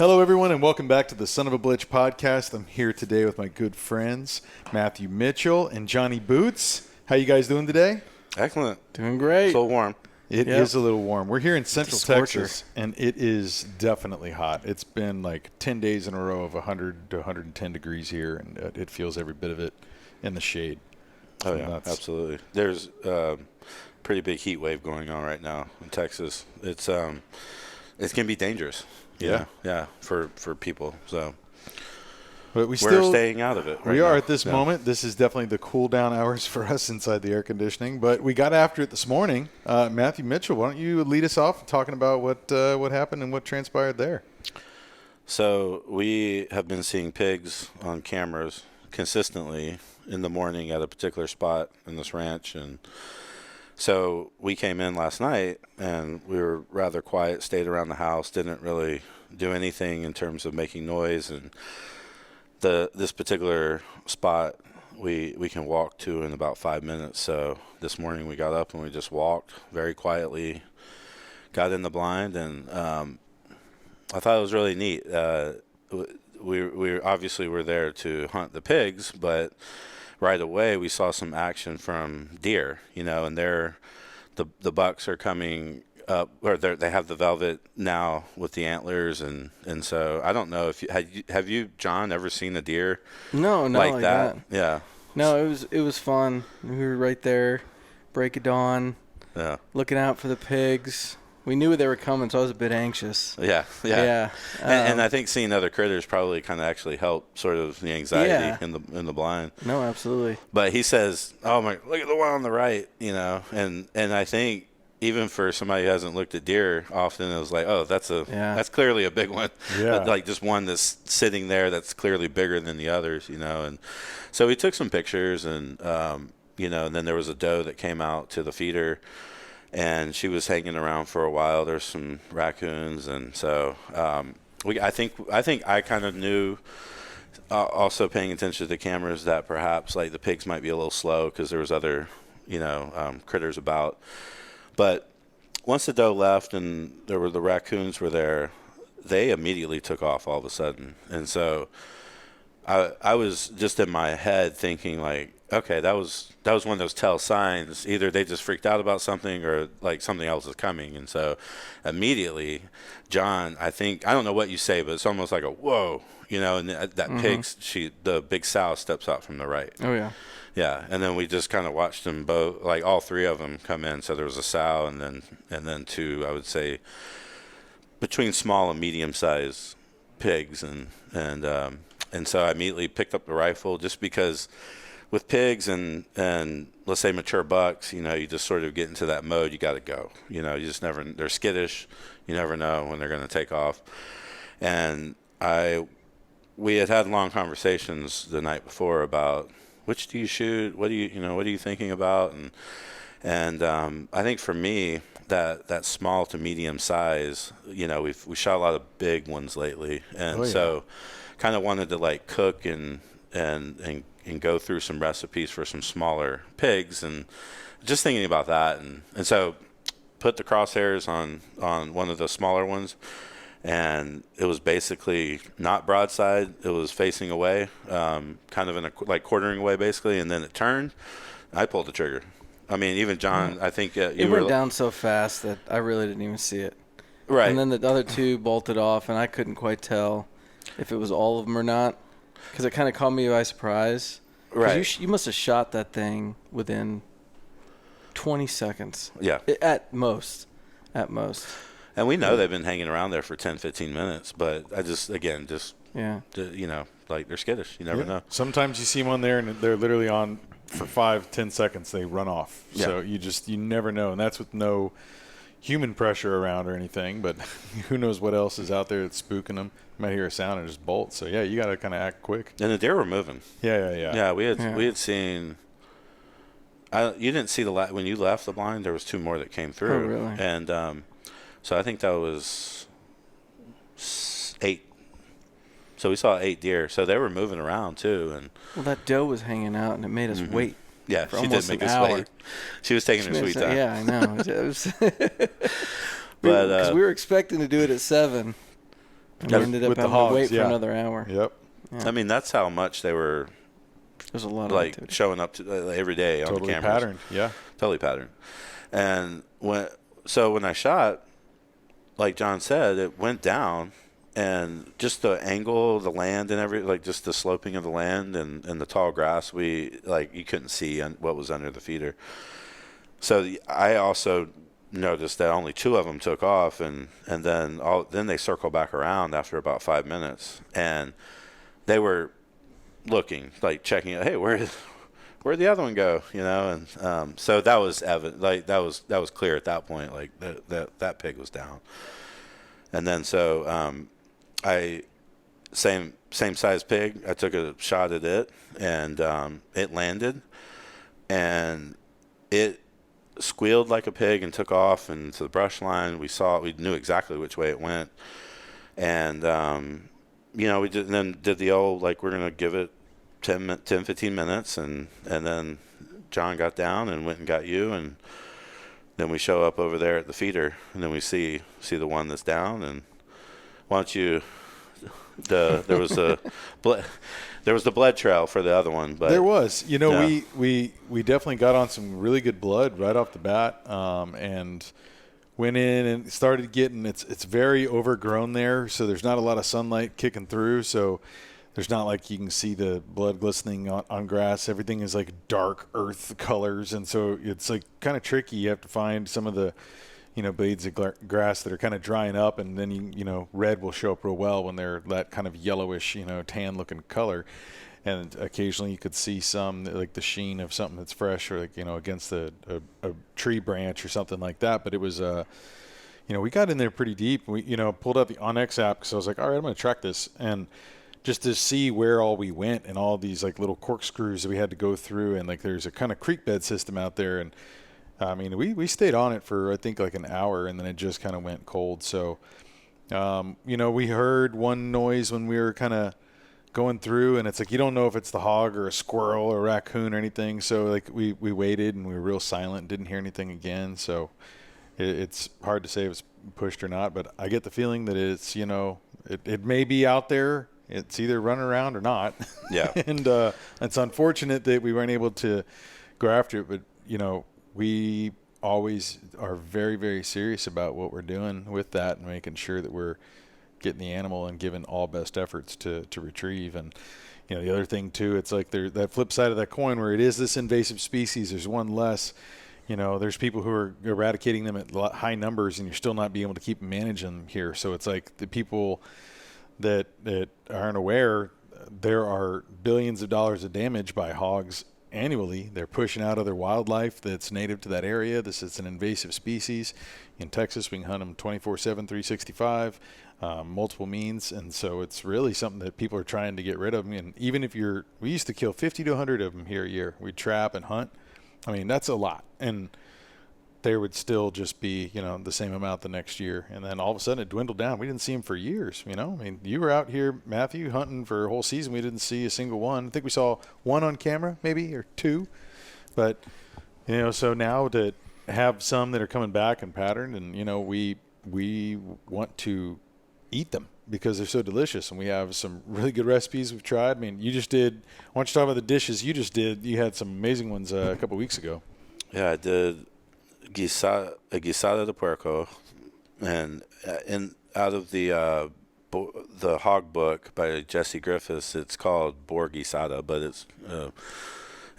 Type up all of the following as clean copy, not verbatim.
Hello, everyone, and welcome back to the Son of a Blitch podcast. I'm here today with my good friends, Matthew Mitchell and Jonny Boots. How you guys doing today? Excellent. Doing great. It's a little warm. It is a little warm. We're here in Central scorcher. Texas, and it is definitely hot. It's been like 10 days in a row of 100 to 110 degrees here, and it feels every bit of it in the shade. Oh, yeah, absolutely. There's a pretty big heat wave going on right now in Texas. It's going to be dangerous. Yeah, for people. So but we're staying out of it right we now. are at this moment. This is definitely the cool down hours for us inside the air conditioning. But we got after it this morning. Matthew Mitchell, why don't you lead us off talking about what happened and what transpired there? So we have been seeing pigs on cameras consistently in the morning at a particular spot in this ranch. And so we came in last night, and we were rather quiet, stayed around the house, didn't really do anything in terms of making noise. And this particular spot we can walk to in about 5 minutes. So this morning we got up and we just walked very quietly, got in the blind, and I thought it was really neat. We obviously were there to hunt the pigs, but right away we saw some action from deer, and the bucks are coming up, or they have the velvet now with the antlers, and so I don't know if have you John ever seen a deer like that? Yeah. No, it was fun. We were right there, break of dawn, looking out for the pigs. We knew they were coming, so I was a bit anxious. Yeah. And I think seeing other critters probably kind of actually helped sort of the anxiety in the blind. No, absolutely. But he says, "Oh my, look at the one on the right," and I think even for somebody who hasn't looked at deer often, it was like, "Oh, that's clearly a big one." Yeah. Like just one that's sitting there that's clearly bigger than the others, And so we took some pictures, and and then there was a doe that came out to the feeder. And she was hanging around for a while. There's some raccoons, and so I think I kind of knew, also paying attention to the cameras, that perhaps like the pigs might be a little slow because there was other critters about. But once the doe left and the raccoons were there, they immediately took off all of a sudden. And so I was just in my head thinking like, okay, that was one of those tell signs. Either they just freaked out about something or like something else is coming. And so immediately, John, I don't know what you say, but it's almost like a whoa, and that pig, the big sow steps out from the right. Oh, yeah. Yeah, and then we just kind of watched them both, like all three of them come in. So there was a sow and then two, I would say, between small and medium-sized pigs. And so I immediately picked up the rifle just because with pigs and let's say mature bucks, you just sort of get into that mode. You got to go. You just never. They're skittish. You never know when they're going to take off. And we had long conversations the night before about which do you shoot, what are you thinking about, and I think for me that small to medium size, we shot a lot of big ones lately, and so kind of wanted to like cook and go through some recipes for some smaller pigs, and just thinking about that, and so put the crosshairs on one of the smaller ones, and it was basically not broadside. It was facing away, kind of in a like quartering away basically, and then it turned. I pulled the trigger. I mean, even John, I think it went down so fast that I really didn't even see it. Right. And then the other two bolted off, and I couldn't quite tell if it was all of them or not, because it kind of caught me by surprise. Right. You must have shot that thing within 20 secones. Yeah. At most. And we know they've been hanging around there for 10, 15 minutes, but I just like they're skittish. You never know. Sometimes you see them on there, and they're literally on for 5-10 seconds. They run off. Yeah. So you never know, and that's with no human pressure around or anything, but who knows what else is out there that's spooking them. You might hear a sound and just bolt. So yeah, you got to kind of act quick. And the deer were moving. Yeah. Yeah, we had seen. You didn't see when you left the blind. There was two more that came through. Oh, really? And so I think that was 8. So we saw 8 deer. So they were moving around too. And well, that doe was hanging out, and it made us wait. Yeah, for she did make us wait. She was taking her sweet time. Yeah, I know. Because we were expecting to do it at 7, And we ended up with the having hogs, to wait for yeah. another hour. Yep. I mean, that's how much they were There's a lot of like activity. showing up to every day on the Totally cameras. patterned. Yeah. Totally patterned. And when I shot, like John said, it went down, and just the angle of the land and like just the sloping of the land and the tall grass, you couldn't see what was under the feeder. So I also noticed that only 2 of them took off, and then they circled back around after about 5 minutes, and they were looking, like checking it. Hey, where'd the other one go? And so that was evident. Like that was clear at that point. Like that pig was down. And then I same size pig. I took a shot at it, and it landed, and it squealed like a pig and took off into the brush line. We knew exactly which way it went, and we did the old, like, we're gonna give it 10-15 minutes, and then John got down and went and got you, and then we show up over there at the feeder, and then we see the one that's down. And why don't you? There was the blood trail for the other one, but there was. We definitely got on some really good blood right off the bat, and went in and started getting. It's very overgrown there, so there's not a lot of sunlight kicking through. So there's not like you can see the blood glistening on grass. Everything is like dark earth colors, and so it's like kind of tricky. You have to find some of the blades of grass that are kind of drying up, and then red will show up real well when they're that kind of yellowish, tan looking color. And occasionally you could see some, like the sheen of something that's fresh, or like against a tree branch or something like that. But it was we got in there pretty deep. We pulled out the Onyx app, because I was like, all right, I'm going to track this, and just to see where all we went, and all these like little corkscrews that we had to go through, and like there's a kind of creek bed system out there. And I mean, we stayed on it for I think like an hour, and then it just kind of went cold. So we heard one noise when we were kind of going through, and it's like you don't know if it's the hog or a squirrel or a raccoon or anything. So like we waited, and we were real silent and didn't hear anything again. So it's hard to say if it's pushed or not, but I get the feeling that it's it may be out there. It's either running around or not. Yeah. And it's unfortunate that we weren't able to go after it, but we always are very, very serious about what we're doing with that, and making sure that we're getting the animal and giving all best efforts to retrieve. And the other thing too, it's like that flip side of that coin, where it is this invasive species, there's one less. There's people who are eradicating them at high numbers, and you're still not being able to keep managing them here. So it's like the people that aren't aware, there are billions of dollars of damage by hogs annually. They're pushing out other wildlife that's native to that area. This is an invasive species. In Texas, we can hunt them 24/7, 365, multiple means. And so it's really something that people are trying to get rid of. And even if we used to kill 50 to 100 of them here a year. We'd trap and hunt. I mean, that's a lot. And there would still just be, the same amount the next year. And then all of a sudden it dwindled down. We didn't see them for years, I mean, you were out here, Matthew, hunting for a whole season. We didn't see a single one. I think we saw one on camera, maybe, or two. But, so now to have some that are coming back and patterned, and, we want to eat them because they're so delicious. And we have some really good recipes we've tried. I mean, you just did, why don't you talk about the dishes you just did? You had some amazing ones a couple weeks ago. Yeah, I did. Guisada de puerco, and out of the Hog Book by Jesse Griffiths, it's called Bourgeois, but it's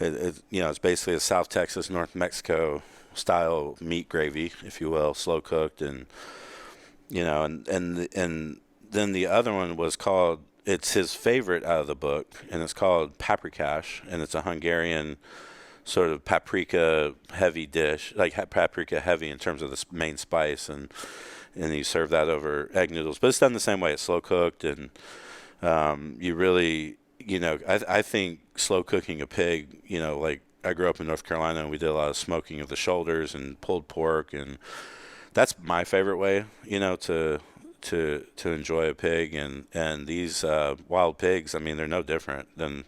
it's basically a South Texas, North Mexico style meat gravy, if you will, slow cooked, and and then the other one was called, it's his favorite out of the book, and it's called paprikash, and it's a Hungarian sort of paprika heavy dish, like paprika heavy in terms of the main spice, and you serve that over egg noodles. But it's done the same way. It's slow cooked, and you really, I think slow cooking a pig, like I grew up in North Carolina, and we did a lot of smoking of the shoulders and pulled pork, and that's my favorite way, to enjoy a pig. And these wild pigs, I mean, they're no different than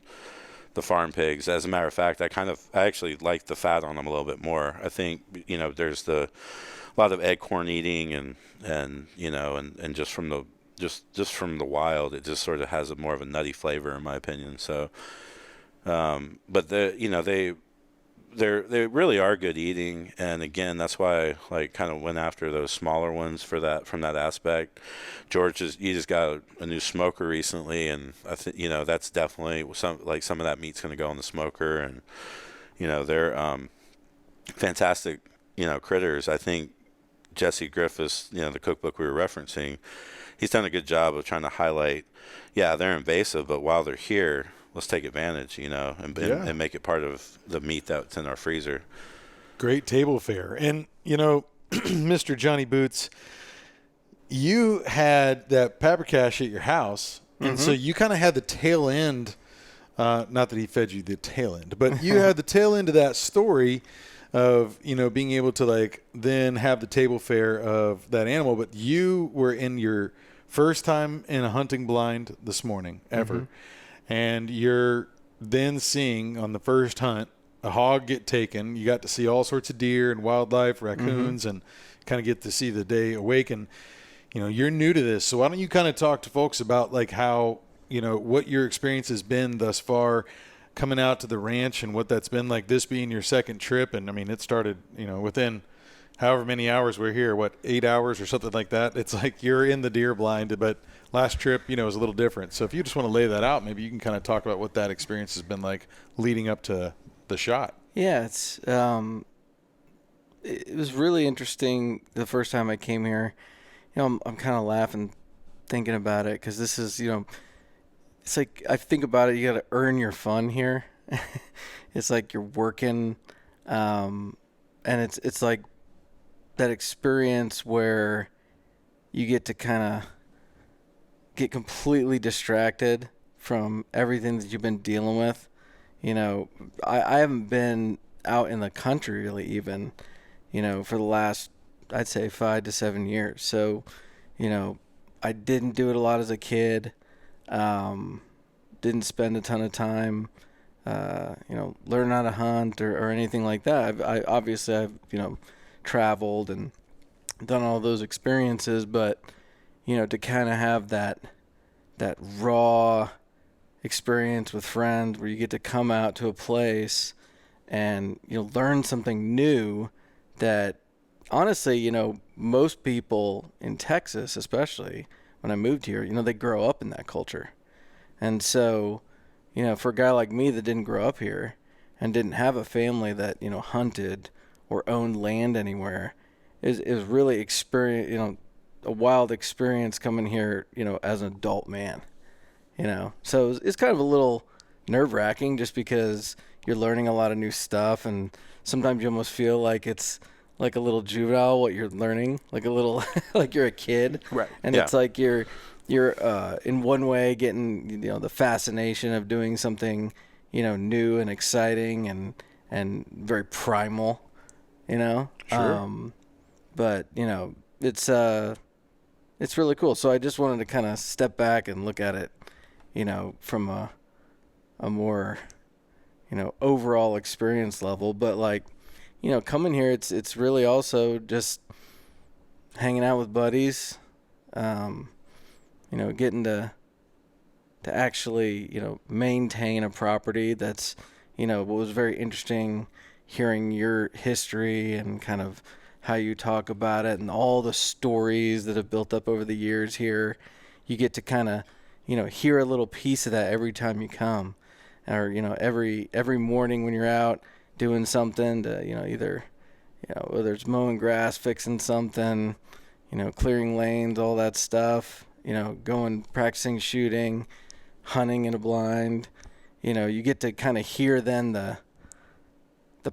the farm pigs. As a matter of fact, I actually like the fat on them a little bit more. I think, there's a lot of egg corn eating, and just from the just from the wild, it just sort of has a more of a nutty flavor, in my opinion. So, but they really are good eating, and again, that's why I like kind of went after those smaller ones from that aspect. George he just got a new smoker recently, and I think that's definitely some of that meat's going to go in the smoker, and they're fantastic critters. I think Jesse Griffiths, the cookbook we were referencing, he's done a good job of trying to highlight, they're invasive, but while they're here, let's take advantage, and make it part of the meat that's in our freezer. Great table fare. And, Mr. Jonny Boots, you had that paprikash at your house, and so you kind of had the tail end, not that he fed you the tail end, but you had the tail end of that story of, being able to then have the table fare of that animal. But you were in your first time in a hunting blind this morning ever. And you're then seeing on the first hunt a hog get taken. You got to see all sorts of deer and wildlife, raccoons, and kind of get to see the day awaken. You're new to this. So why don't you kind of talk to folks about how, what your experience has been thus far coming out to the ranch and what that's been like, this being your second trip. And I mean, it started, within however many hours we're here, 8 hours or something like that. It's like you're in the deer blind, but last trip, was a little different. So if you just want to lay that out, maybe you can kind of talk about what that experience has been like leading up to the shot. Yeah, it was really interesting the first time I came here. I'm kind of laughing thinking about it, because this is, it's like I think about it, you got to earn your fun here. It's like you're working, and it's like that experience where you get to kind of get completely distracted from everything that you've been dealing with. I haven't been out in the country really even, for the last, I'd say 5 to 7 years. So, I didn't do it a lot as a kid. Didn't spend a ton of time, learn how to hunt or anything like that. I've traveled and done all those experiences, but to kind of have that raw experience with friends where you get to come out to a place and learn something new that honestly, most people in Texas, especially when I moved here, they grow up in that culture. And so, for a guy like me that didn't grow up here and didn't have a family that, hunted or owned land anywhere, is really a wild experience coming here, as an adult man, So it's kind of a little nerve-wracking just because you're learning a lot of new stuff, and sometimes you almost feel like it's like a little juvenile what you're learning, like a little like you're a kid. Right. And it's like you're in one way getting, the fascination of doing something, new and exciting and very primal, Sure. But, it's really cool. So I just wanted to kind of step back and look at it, from a more, overall experience level. But coming here, it's really also just hanging out with buddies, getting to actually, maintain a property that's, what was very interesting hearing your history and kind of how you talk about it and all the stories that have built up over the years here. You get to kind of, hear a little piece of that every time you come, or, every morning when you're out doing something to, either, whether it's mowing grass, fixing something, clearing lanes, all that stuff, going, practicing shooting, hunting in a blind, you get to kind of hear then the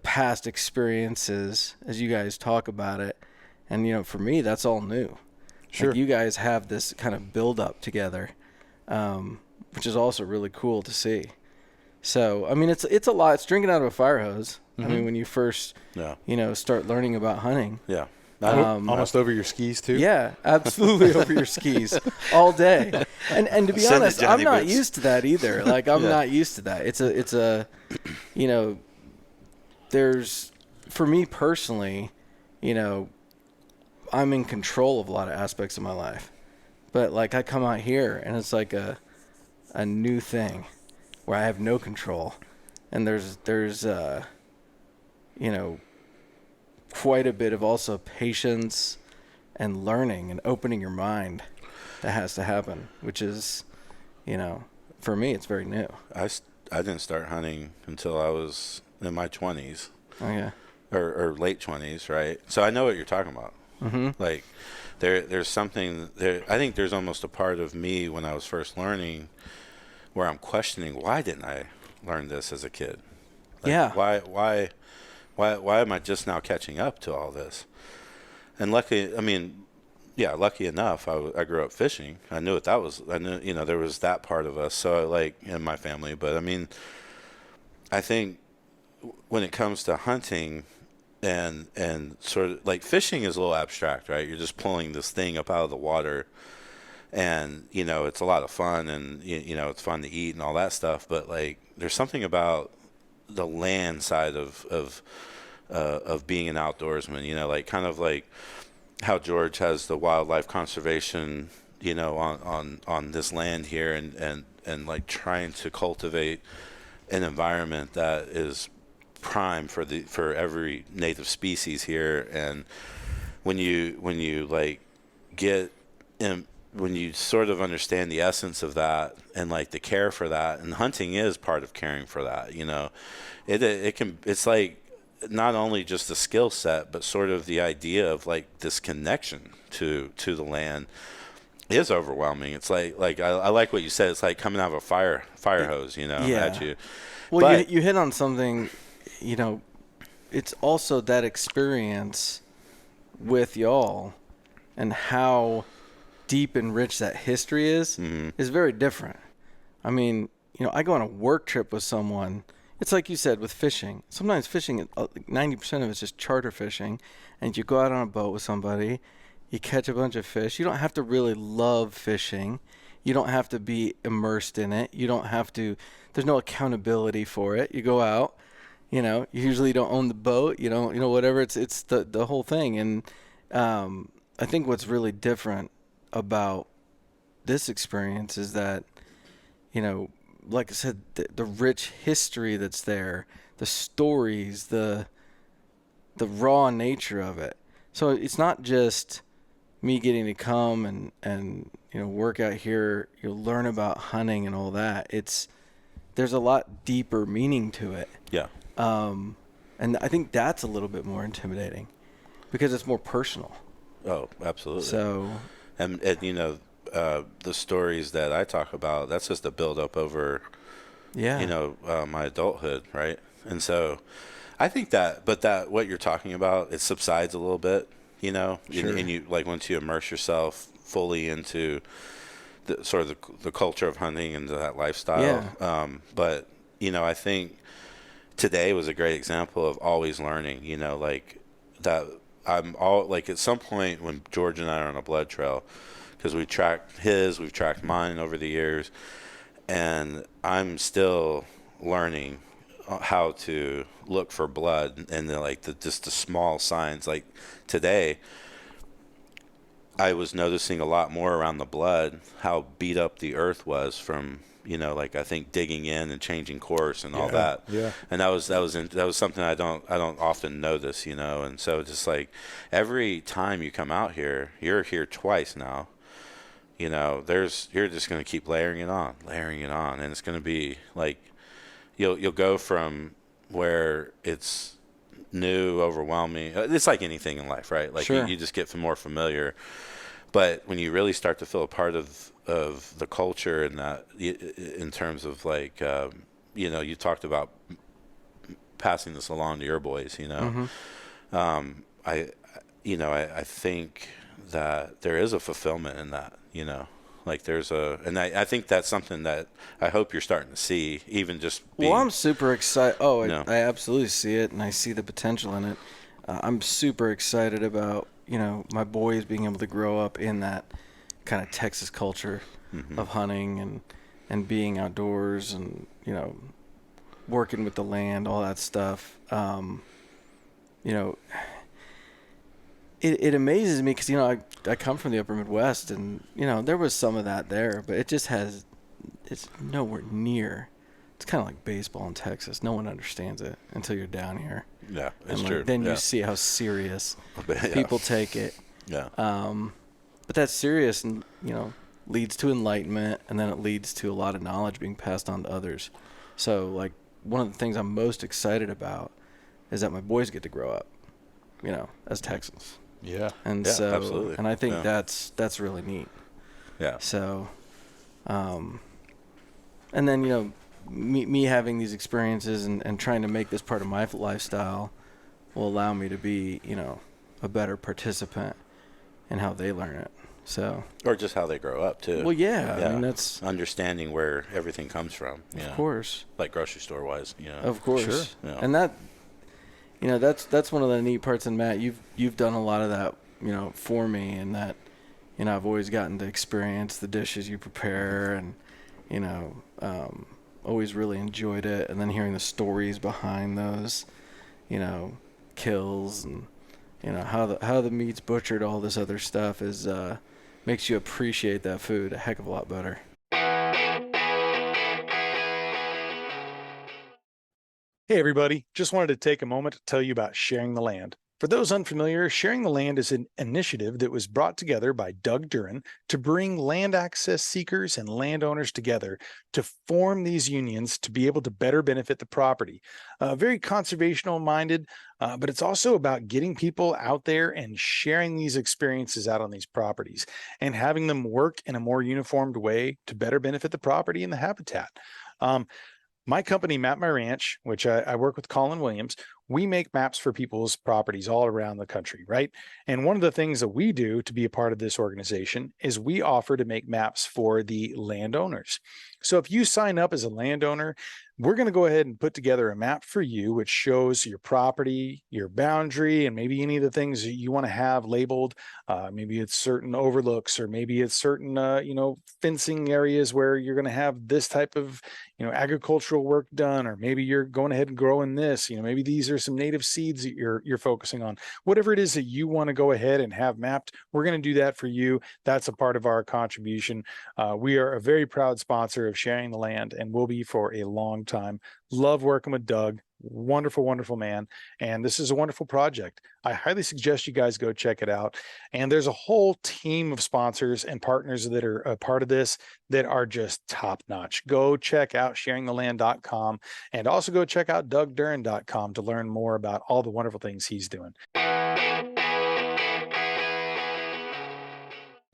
past experiences as you guys talk about it. And, for me, that's all new. Sure. Like you guys have this kind of build up together, which is also really cool to see. So, I mean, it's a lot. It's drinking out of a fire hose. I mean, when you first, start learning about hunting. Yeah. Almost over your skis too. Yeah, absolutely over your skis all day. And to be honest, I'm not used to that either. Like I'm not used to that. It's a there's, for me personally, I'm in control of a lot of aspects of my life. But like I come out here and it's like a new thing where I have no control, and there's you know, quite a bit of also patience and learning and opening your mind that has to happen, which is, you know, for me it's very new. I didn't start hunting until I was in my 20s. Okay. Or late 20s, right? So I know what you're talking about. Mm-hmm. Like there's something there. I think there's almost a part of me when I was first learning where I'm questioning, why didn't I learn this as a kid? Like, Yeah. Why am I just now catching up to all this? And lucky enough, I grew up fishing. I knew what that was. I knew, you know, there was that part of us. So like in my family, but I mean, I think when it comes to hunting and sort of like fishing is a little abstract, right? You're just pulling this thing up out of the water, and you know, it's a lot of fun, and you know, it's fun to eat and all that stuff. But like, there's something about the land side of being an outdoorsman, you know, like kind of like how George has the wildlife conservation, you know, on this land here, and like trying to cultivate an environment that is prime for every native species here. And when you like get in, when you sort of understand the essence of that and like the care for that, and hunting is part of caring for that, you know, it's like not only just the skill set, but sort of the idea of like this connection to the land is overwhelming. It's like I like what you said. It's like coming out of a fire hose, you know, at you. Well, but, you hit on something, you know, it's also that experience with y'all and how deep and rich that history is very different. I mean, you know, I go on a work trip with someone. It's like you said with fishing. Sometimes fishing, 90% of it's just charter fishing, and you go out on a boat with somebody, you catch a bunch of fish. You don't have to really love fishing. You don't have to be immersed in it. You don't have to. There's no accountability for it. You go out, you know. You usually don't own the boat. You don't, you know, whatever. It's the whole thing. And I think what's really different about this experience is that, you know, like I said, the rich history that's there, the stories, the raw nature of it. So it's not just me getting to come and you know, work out here. You'll learn about hunting and all that. There's a lot deeper meaning to it. Yeah. And I think that's a little bit more intimidating because it's more personal. Oh, absolutely. So, and you know, the stories that I talk about, that's just a build up over, you know, my adulthood, right? And so I think that what you're talking about, it subsides a little bit, you know, sure. and you like once you immerse yourself fully into the sort of the culture of hunting and that lifestyle. Yeah. But you know, I think today was a great example of always learning, you know, like that. I'm all like at some point when George and I are on a blood trail, because we've tracked mine over the years, and I'm still learning how to look for blood and just the small signs. Like today, I was noticing a lot more around the blood how beat up the earth was from, you know, like I think digging in and changing course and all that. Yeah. And that was something I don't often notice, you know. And so just like every time you come out here, you're here twice now. You know, you're just going to keep layering it on, and it's going to be like you'll go from where it's new, overwhelming. It's like anything in life, right? Like sure. you just get more familiar. But when you really start to feel a part of the culture and that, in terms of like, you know, you talked about passing this along to your boys, you know, I think that there is a fulfillment in that, you know, like and I think that's something that I hope you're starting to see, even just being. Well, I'm super excited. Oh, No. I absolutely see it, and I see the potential in it. I'm super excited about, you know, my boys being able to grow up in that kind of Texas culture of hunting and being outdoors and, you know, working with the land, all that stuff. You know, it amazes me because, you know, I come from the upper Midwest, and, you know, there was some of that there, but it's nowhere near. It's kind of like baseball in Texas. No one understands it until you're down here. Yeah, it's and true. Then you see how serious people take it. Yeah. But that's serious, and, you know, leads to enlightenment, and then it leads to a lot of knowledge being passed on to others. So, like, one of the things I'm most excited about is that my boys get to grow up, you know, as Texans. Yeah. And yeah, so, absolutely. and I think that's really neat. Yeah. So, and then, you know, me having these experiences and trying to make this part of my lifestyle will allow me to be, you know, a better participant in how they learn it. So, or just how they grow up too. Well, yeah. I mean, that's understanding where everything comes from. Of course. Like grocery store wise. Of course. Sure. Yeah. And that, you know, that's one of the neat parts. And Matt, you've done a lot of that, you know, for me, and that, you know, I've always gotten to experience the dishes you prepare, and, you know, always really enjoyed it. And then hearing the stories behind those, you know, kills, and, you know, how the meat's butchered, all this other stuff is makes you appreciate that food a heck of a lot better. Hey everybody, just wanted to take a moment to tell you about Sharing the Land. For those unfamiliar, Sharing the Land is an initiative that was brought together by Doug Duren to bring land access seekers and landowners together to form these unions to be able to better benefit the property. Very conservational minded, but it's also about getting people out there and sharing these experiences out on these properties and having them work in a more uniformed way to better benefit the property and the habitat. My company, Map My Ranch, which I work with Colin Williams, we make maps for people's properties all around the country, right? And one of the things that we do to be a part of this organization is we offer to make maps for the landowners. So if you sign up as a landowner, we're going to go ahead and put together a map for you, which shows your property, your boundary, and maybe any of the things that you want to have labeled. Maybe it's certain overlooks, or maybe it's certain, you know, fencing areas where you're going to have this type of, you know, agricultural work done, or maybe you're going ahead and growing this, you know, maybe these are some native seeds that you're focusing on. Whatever it is that you want to go ahead and have mapped, we're going to do that for you. That's a part of our contribution. We are a very proud sponsor of Sharing the Land, and will be for a long time. Love working with Doug. Wonderful, wonderful man. And this is a wonderful project. I highly suggest you guys go check it out. And there's a whole team of sponsors and partners that are a part of this that are just top notch. Go check out sharingtheland.com, and also go check out dougduren.com to learn more about all the wonderful things he's doing.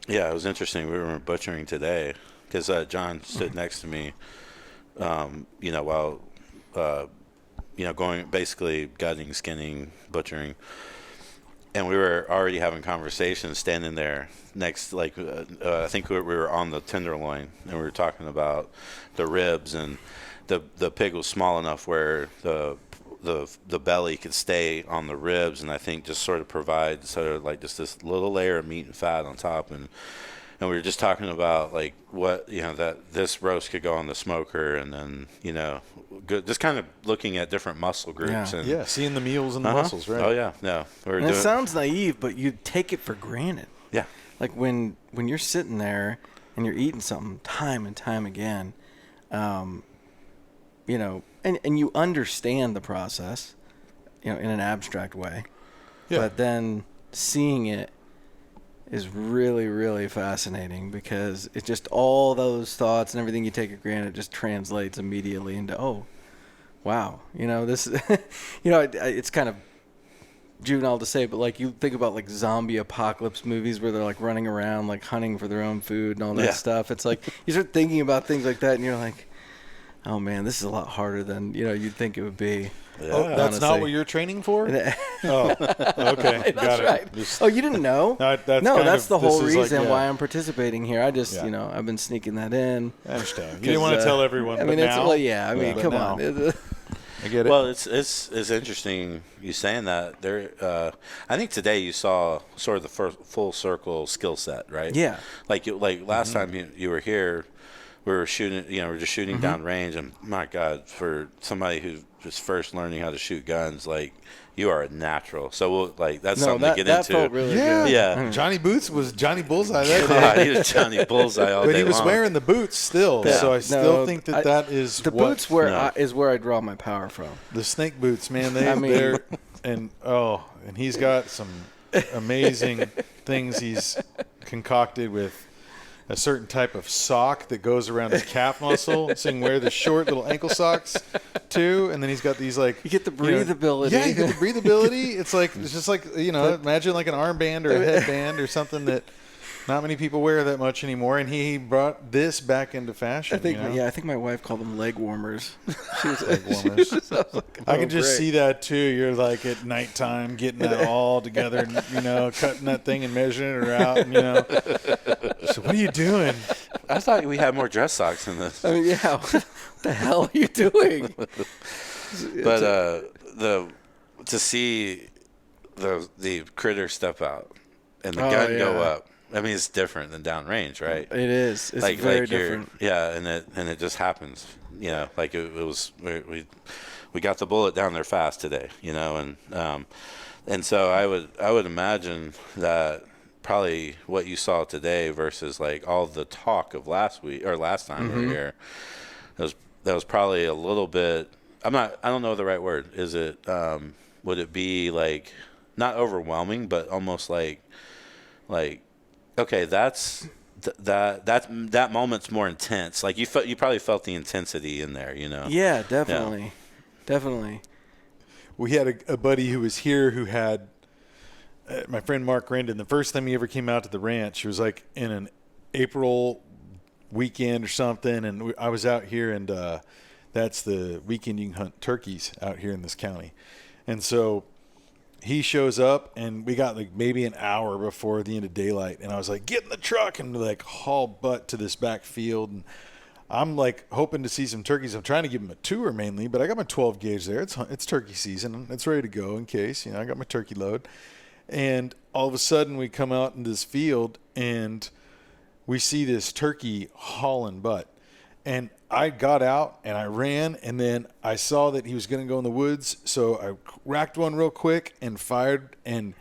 Yeah, it was interesting. We were butchering today because John stood next to me, you know, while, you know, going basically gutting, skinning, butchering. And we were already having conversations standing there next, like, I think we were on the tenderloin, and we were talking about the ribs, and the pig was small enough where the belly could stay on the ribs, and I think just sort of provide sort of like just this little layer of meat and fat on top. And we were just talking about, like, what, you know, that this roast could go on the smoker, and then, you know, just kind of looking at different muscle groups. Yeah. And Seeing the meals and the muscles, right? Oh yeah, no. And it sounds naive, but you take it for granted. Yeah. Like when you're sitting there and you're eating something time and time again, you know, and you understand the process, you know, in an abstract way. Yeah. But then seeing it is really, really fascinating, because it's just all those thoughts and everything you take for granted just translates immediately into, oh, wow, you know, this, you know, it's kind of juvenile to say, but like you think about like zombie apocalypse movies where they're like running around like hunting for their own food and all that stuff. It's like you start thinking about things like that, and you're like, oh man, this is a lot harder than, you know, you'd think it would be. Yeah. Oh, that's honestly not what you're training for? Oh, okay. That's right. Oh, you didn't know? That's the whole reason why I'm participating here. I just, you know, I've been sneaking that in. I understand. You didn't want to tell everyone, but now. Come on. I get it. Well, it's interesting you saying that. There, I think today you saw sort of the first full circle skill set, right? Yeah. Like last time you were here, we were shooting. You know, we were just shooting down range, and my God, for somebody who's just first learning how to shoot guns, like you are a natural. So we'll that's No, something to get that into. felt really Yeah. good. Yeah. Johnny Boots was Johnny Bullseye that God, day. he was Johnny Bullseye all But day he was long. wearing the boots still, Yeah. so I still No, think that is The what, boots is where I draw my power from. the snake boots, man. mean- And he's got some amazing things he's concocted with a certain type of sock that goes around his calf muscle, so you can wear the short little ankle socks too. And then he's got these You get the breathability. Yeah, you get the breathability. It's just like imagine like an armband or a headband or something that not many people wear that much anymore. And he brought this back into fashion. I think my wife called them leg warmers. She was Leg warmers. I can just great. see that too. You're like at nighttime getting that all together, and cutting that thing and measuring it out. And, so what are you doing? I thought we had more dress socks in this. I mean, yeah. What the hell are you doing? But to see the critter step out and the gun go up. I mean, it's different than downrange, right? It is. It's very different. Yeah, and it just happens. Like it was. We got the bullet down there fast today. And so I would imagine that probably what you saw today versus like all the talk of last week or last time we were here, that was probably a little bit. I don't know the right word. Is it? Would it be like not overwhelming, but almost like. Okay, that moment's more intense. Like you probably felt the intensity in there, Yeah, definitely, definitely. We had a buddy who was here who had my friend Mark Rendon. The first time he ever came out to the ranch, it was like in an April weekend or something, and I was out here, and that's the weekend you can hunt turkeys out here in this county, and so. He shows up, and we got like maybe an hour before the end of daylight, and I was like, get in the truck and like haul butt to this back field. And I'm like hoping to see some turkeys. I'm trying to give him a tour mainly, but I got my 12 gauge there. It's turkey season. It's ready to go in case, I got my turkey load. And all of a sudden we come out in this field and we see this turkey hauling butt. And I got out and I ran, and then I saw that he was going to go in the woods. So I racked one real quick and fired, and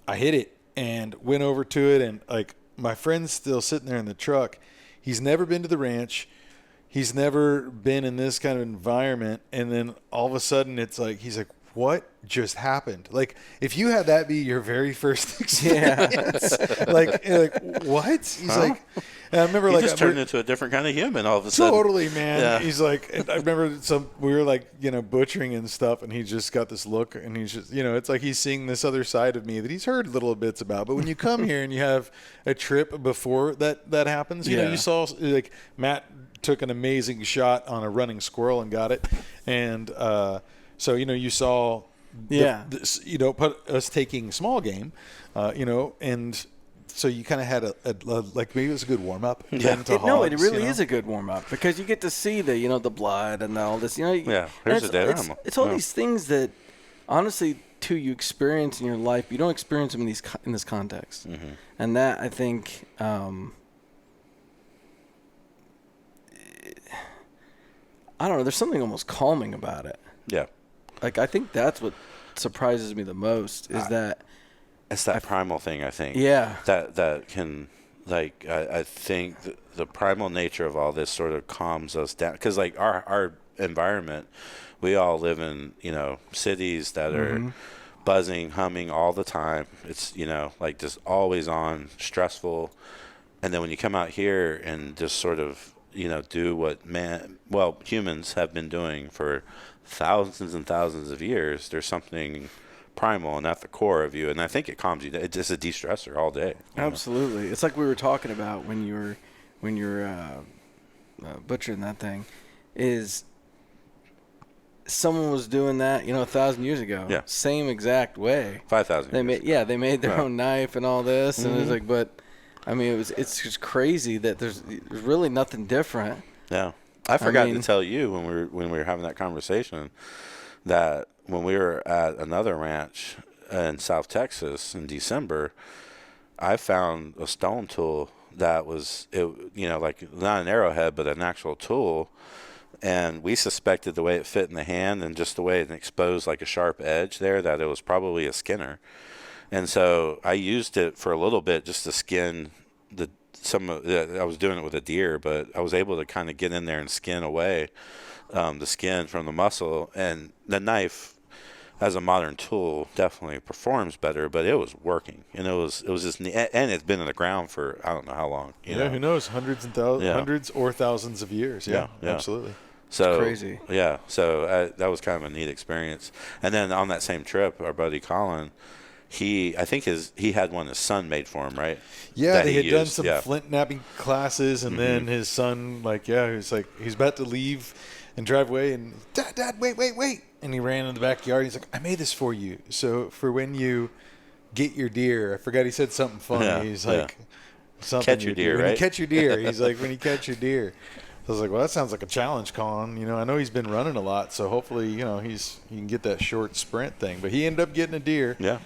I hit it and went over to it. And like my friend's still sitting there in the truck. He's never been to the ranch. He's never been in this kind of environment. And then all of a sudden it's like, he's like, what just happened? Like if you had that be your very first experience, like what? He's like, and I remember he just turned into a different kind of human all of a sudden. Totally, man. Yeah. He's like, I remember we were like, butchering and stuff, and he just got this look, and he's just, it's like he's seeing this other side of me that he's heard little bits about. But when you come here and you have a trip before that happens, you saw like Matt took an amazing shot on a running squirrel and got it, and so you saw, put us taking small game, and. So you kind of had a like maybe it was a good warm up. Yeah. It really is a good warm up because you get to see the the blood and all this. Yeah, here's a dead animal. It's all these things that, honestly, you experience in your life. You don't experience them in this context, and that I think. I don't know. There's something almost calming about it. Yeah. Like I think that's what surprises me the most is that. It's that primal thing, I think. Yeah. That can, like, I think the primal nature of all this sort of calms us down. Because, like, our environment, we all live in, cities that are buzzing, humming all the time. It's, like just always on, stressful. And then when you come out here and just sort of, do what humans have been doing for thousands and thousands of years, there's something primal and at the core of you, and I think it calms you. It's just a de-stressor all day. Absolutely. It's like we were talking about when you were butchering that thing, is someone was doing that 1,000 years ago. Yeah. Same exact way. 5,000. They made their own knife and all this, and it's like, but I mean, it's just crazy that there's really nothing different. Yeah. I forgot to tell you when we were having that conversation that when we were at another ranch in South Texas in December, I found a stone tool that was, like not an arrowhead, but an actual tool And we suspected the way it fit in the hand and just the way it exposed like a sharp edge there that it was probably a skinner. And so I used it for a little bit just to skin I was doing it with a deer, but I was able to kind of get in there and skin away the skin from the muscle. And the knife, as a modern tool, definitely performs better, but it was working, and it was just neat. And it's been in the ground for I don't know how long. You know? Who knows? Hundreds or thousands of years. Yeah. Absolutely. So it's crazy. Yeah, so that was kind of a neat experience. And then on that same trip, our buddy Colin, he had one his son made for him, right? Yeah, that they had done used. some flint knapping classes, and then his son, he's about to leave and drive away, and Dad, wait. And he ran in the backyard. He's like, I made this for you. So for when you get your deer, I forgot he said something funny. Yeah, He's like, something catch your deer, when right? you catch your deer. He's like, when you catch your deer. I was like, well, that sounds like a challenge, Colin. I know he's been running a lot, so hopefully, he can get that short sprint thing. But he ended up getting a deer. Yeah.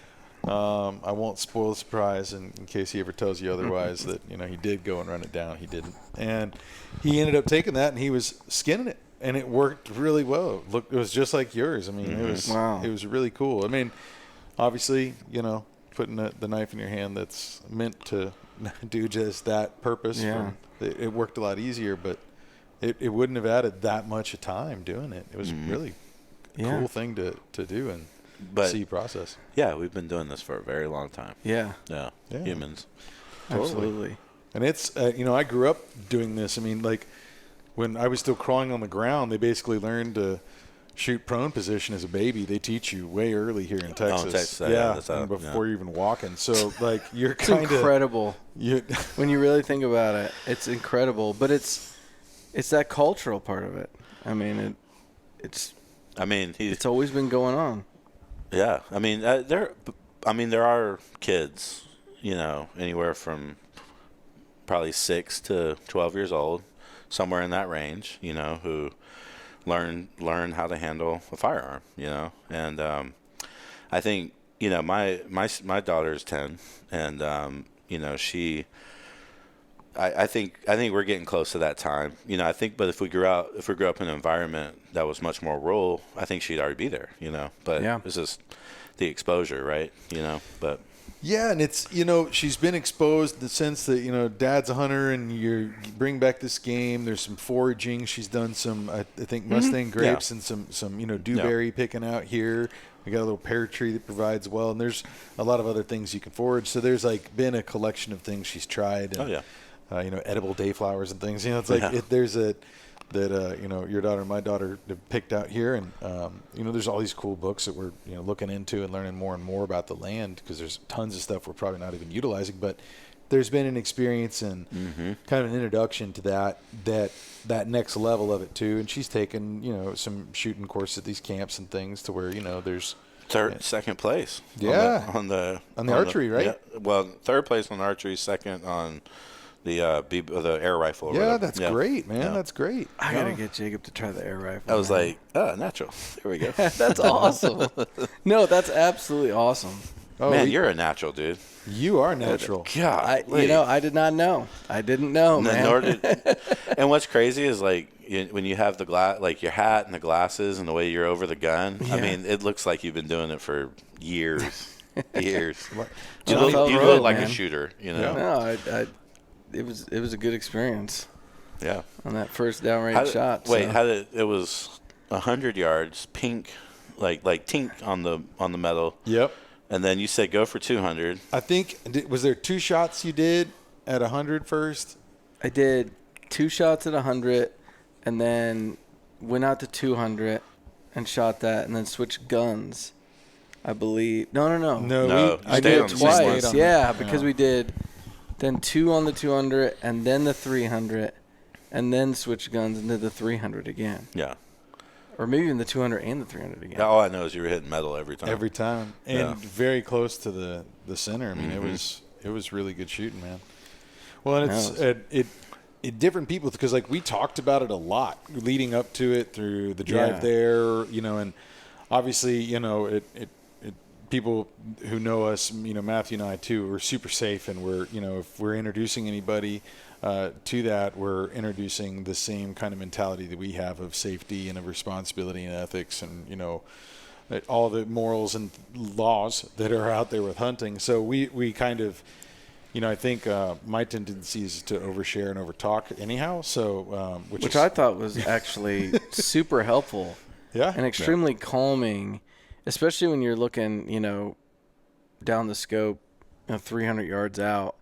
I won't spoil the surprise in case he ever tells you otherwise that, he did go and run it down. He didn't. And he ended up taking that, and he was skinning it. And it worked really well. Look, it was just like yours. I mean, it was really cool. I mean, obviously, putting the knife in your hand that's meant to do just that purpose. Yeah. It worked a lot easier, but it wouldn't have added that much time doing it. It was really a cool thing to do and see process. Yeah, we've been doing this for a very long time. Yeah. Yeah. Humans. Absolutely. And it's, I grew up doing this. I mean, like, when I was still crawling on the ground, they basically learned to shoot prone position as a baby. They teach you way early here in Texas. Texas, before you're even walking. So, like, you're kind of incredible. When you really think about it, it's incredible. But it's that cultural part of it. I mean, it's always been going on. Yeah, I mean, there are kids, anywhere from probably 6 to 12 years old, somewhere in that range, who learn how to handle a firearm, and I think my daughter's 10, and I think we're getting close to that time, I think, but if we grew up in an environment that was much more rural, I think she'd already be there, but it's just the exposure, right, but. Yeah, and it's, she's been exposed in the sense that, Dad's a hunter and you bring back this game. There's some foraging. She's done some, I think, Mustang grapes and some dewberry picking out here. We got a little pear tree that provides well, and there's a lot of other things you can forage. So there's, been a collection of things she's tried. And, edible dayflowers and things. It's like there's your daughter and my daughter have picked out here, and there's all these cool books that we're looking into and learning more and more about the land, because there's tons of stuff we're probably not even utilizing, but there's been an experience and kind of an introduction to that next level of it too. And she's taken some shooting courses at these camps and things to where there's second place on the archery, right? Yeah, well, third place on archery, second on the air rifle. Yeah, that's great, man. Yeah. That's great. I gotta get Jacob to try the air rifle. I was like, natural. There we go. That's awesome. No, that's absolutely awesome. Oh, man, you're a natural, dude. You are natural. God, I did not know. I didn't know, man. And what's crazy is when you have the your hat and the glasses and the way you're over the gun. Yeah. I mean, it looks like you've been doing it for years. You look like a shooter. No, it was a good experience. Yeah. On that first downrange shot. It was 100 yards, pink, like tink on the metal. Yep. And then you said go for 200. I think, was there 2 shots you did at 100 first? I did 2 shots at 100, and then went out to 200 and shot that, and then switched guns, I believe. No. I did it twice. Yeah, because we did then 2 on the 200, and then the 300, and then switched guns and did the 300 again. Yeah. Or maybe even the 200 and the 300 again. All I know is you were hitting metal every time. Every time. And very close to the center. I mean, it was really good shooting, man. Well, and it's different people, because we talked about it a lot leading up to it through the drive there, and obviously, people who know us, Matthew and I too, we're super safe, and we're, if we're introducing anybody, to that, we're introducing the same kind of mentality that we have of safety and of responsibility and ethics and, all the morals and laws that are out there with hunting. So we kind of, I think my tendency is to overshare and overtalk anyhow. So which I thought was actually super helpful. Yeah. And extremely calming, especially when you're looking, down the scope, 300 yards out.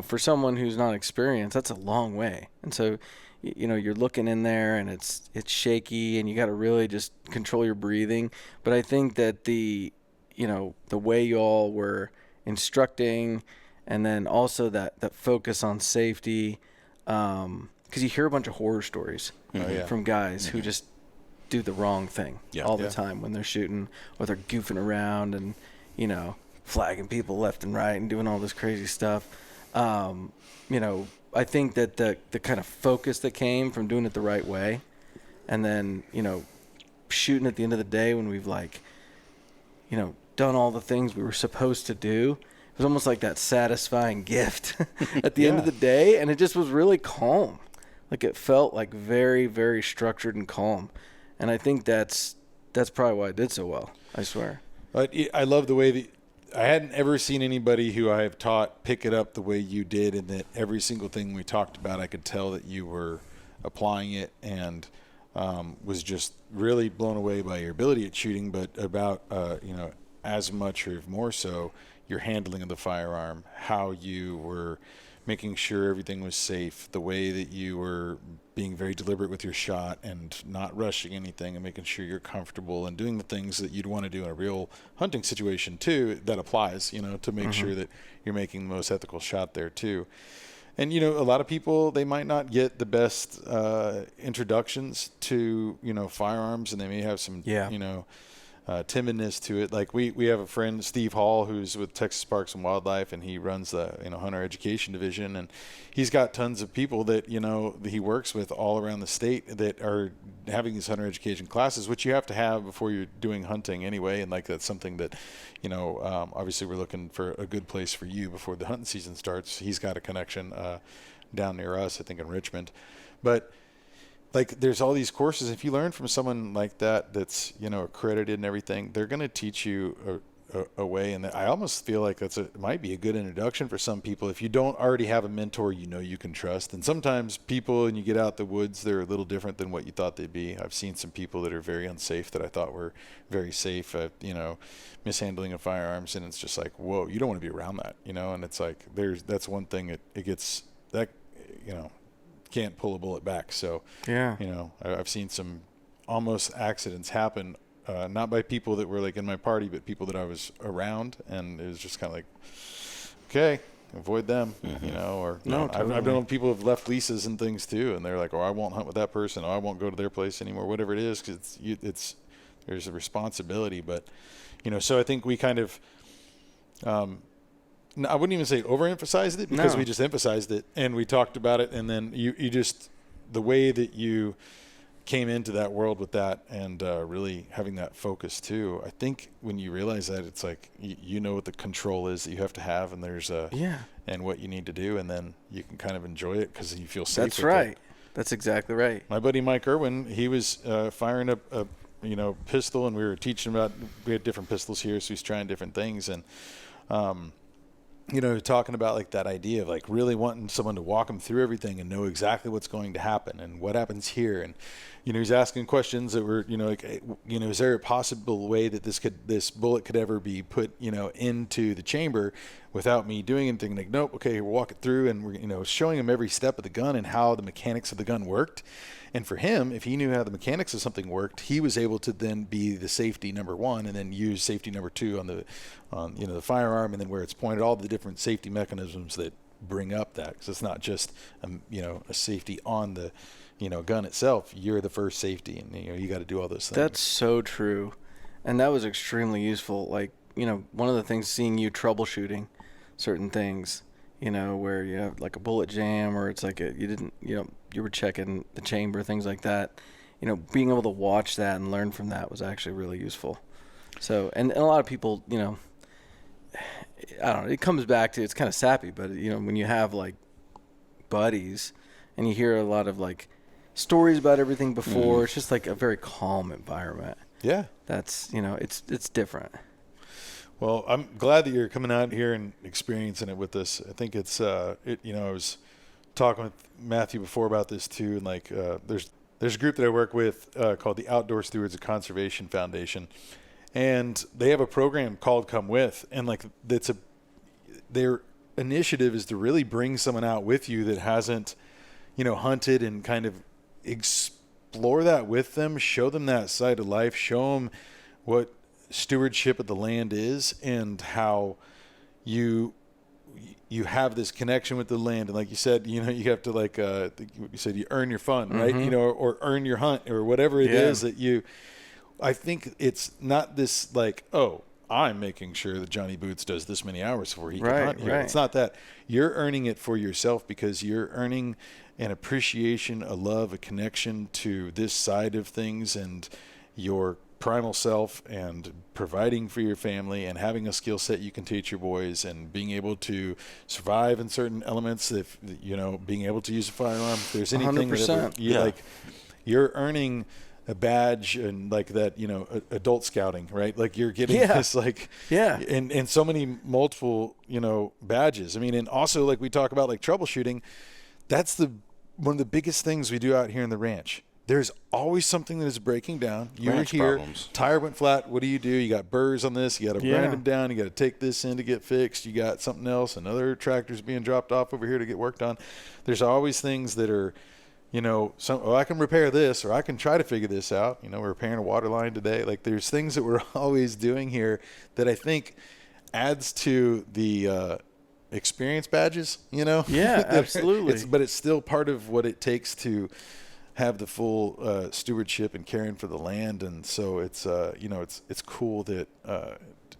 For someone who's not experienced, that's a long way. And so, you're looking in there and it's shaky and you got to really just control your breathing. But I think that the way you all were instructing, and then also that focus on safety, because you hear a bunch of horror stories from guys who just do the wrong thing all the time when they're shooting, or they're goofing around and, flagging people left and right and doing all this crazy stuff. I think that the kind of focus that came from doing it the right way, and then, shooting at the end of the day when we've done all the things we were supposed to do, it was almost like that satisfying gift at the end of the day. And it just was really calm. Like, it felt like very, very structured and calm. And I think that's probably why I did so well, I swear. I love the way that I hadn't ever seen anybody who I have taught pick it up the way you did, and that every single thing we talked about, I could tell that you were applying it, and was just really blown away by your ability at shooting, but about, as much or more so, your handling of the firearm, how you were making sure everything was safe, the way that you were being very deliberate with your shot and not rushing anything, and making sure you're comfortable and doing the things that you'd want to do in a real hunting situation too. That applies, to make sure that you're making the most ethical shot there too. And, a lot of people, they might not get the best introductions to, firearms, and they may have some, timidness to it. Like we have a friend, Steve Hall, who's with Texas Parks and Wildlife, and he runs the hunter education division, and he's got tons of people that that he works with all around the state that are having these hunter education classes, which you have to have before you're doing hunting anyway. And that's something that obviously we're looking for a good place for you before the hunting season starts. He's got a connection down near us, I think in Richmond, but there's all these courses. If you learn from someone like that, that's, accredited and everything, they're going to teach you a way. And I almost feel like it might be a good introduction for some people. If you don't already have a mentor, you can trust. And sometimes people, and you get out the woods, they're a little different than what you thought they'd be. I've seen some people that are very unsafe that I thought were very safe, mishandling of firearms. And it's just like, whoa, you don't want to be around that, and it's like, that's one thing it gets that, can't pull a bullet back. So I've seen some almost accidents happen, not by people that were in my party, but people that I was around, and it was just kind of like, okay, avoid them. I've known people who've left leases and things too, and they're like, I won't hunt with that person, I won't go to their place anymore, whatever it is, because there's a responsibility. But so I think we kind of I wouldn't even say overemphasized it, because we just emphasized it and we talked about it. And then you just, the way that you came into that world with that, and really having that focus too, I think when you realize that, it's like, what the control is that you have to have, and there's and what you need to do. And then you can kind of enjoy it because you feel safe. That's right. That's exactly right. My buddy Mike Irwin, he was firing a pistol, and we were teaching about, we had different pistols here, so he's trying different things. And, talking about that idea of really wanting someone to walk them through everything and know exactly what's going to happen and what happens here. And, he's asking questions that were, is there a possible way that this bullet could ever be put, into the chamber without me doing anything? Nope. Okay, we'll walk it through, and we're, showing him every step of the gun and how the mechanics of the gun worked. And for him, if he knew how the mechanics of something worked, he was able to then be the safety number one, and then use safety number two on the firearm, and then where it's pointed, all the different safety mechanisms that bring up that, because it's not just a safety on the gun itself. You're the first safety, and you got to do all those things. That's so true, and that was extremely useful. One of the things, seeing you troubleshooting certain things, where you have a bullet jam, or it's you were checking the chamber, things like that. Being able to watch that and learn from that was actually really useful. So, and a lot of people, I don't know, it comes back to, it's kind of sappy, but when you have buddies, and you hear a lot of like stories about everything before. It's just like a very calm environment. Yeah. That's, it's different. Well, I'm glad that you're coming out here and experiencing it with us. I think it's, I was talking with Matthew before about this too. And like, there's a group that I work with called the Outdoor Stewards of Conservation Foundation. And they have a program called Come With. And like, their initiative is to really bring someone out with you that hasn't, hunted, and kind of explore that with them, show them that side of life, show them what stewardship of the land is, and how you have this connection with the land. And like you said, you have to like you said, you earn your fun, right? Or earn your hunt, or whatever it is that I think it's not this like, oh, I'm making sure that Jonny Boots does this many hours before he can hunt here. Right. It's not that. You're earning it for yourself, because you're earning an appreciation, a love, a connection to this side of things and your primal self, and providing for your family, and having a skill set you can teach your boys, and being able to survive in certain elements. If being able to use a firearm, if there's anything 100%. like, you're earning a badge, and like that, adult scouting, right? Like you're getting this like, and so many multiple, badges. I mean, and also like we talk about like troubleshooting, that's one of the biggest things we do out here in the ranch. There's always something that is breaking down. You're here, problems. Tire went flat. What do? You got burrs on this. You got to grind them down. You got to take this in to get fixed. You got something else. Another tractor's being dropped off over here to get worked on. There's always things that are, I can repair this, or I can try to figure this out. We're repairing a water line today. Like there's things that we're always doing here that I think adds to the experience badges, Yeah, absolutely. But it's still part of what it takes to have the full stewardship and caring for the land. And so it's it's cool that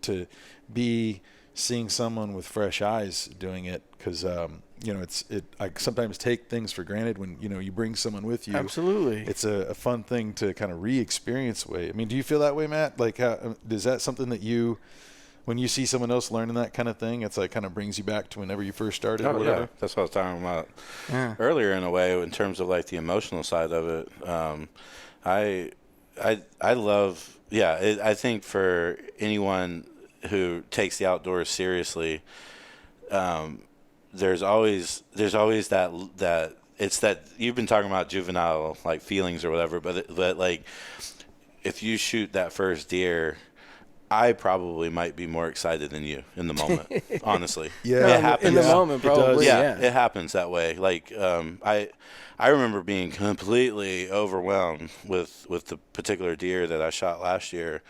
to be seeing someone with fresh eyes doing it, because I sometimes take things for granted when you bring someone with you. Absolutely. It's a fun thing to kind of re-experience way. I mean, do you feel that way, Matt? Like, is that something that when you see someone else learning that kind of thing, it's like kind of brings you back to whenever you first started? Oh, or whatever? Yeah. That's what I was talking about earlier, in a way, in terms of like the emotional side of it. I love, I think for anyone who takes the outdoors seriously, there's always that it's that you've been talking about juvenile like feelings or whatever, but like if you shoot that first deer, I probably might be more excited than you in the moment, honestly. Yeah, it happens. In the moment, probably. It happens that way. Like, I remember being completely overwhelmed with the particular deer that I shot last year,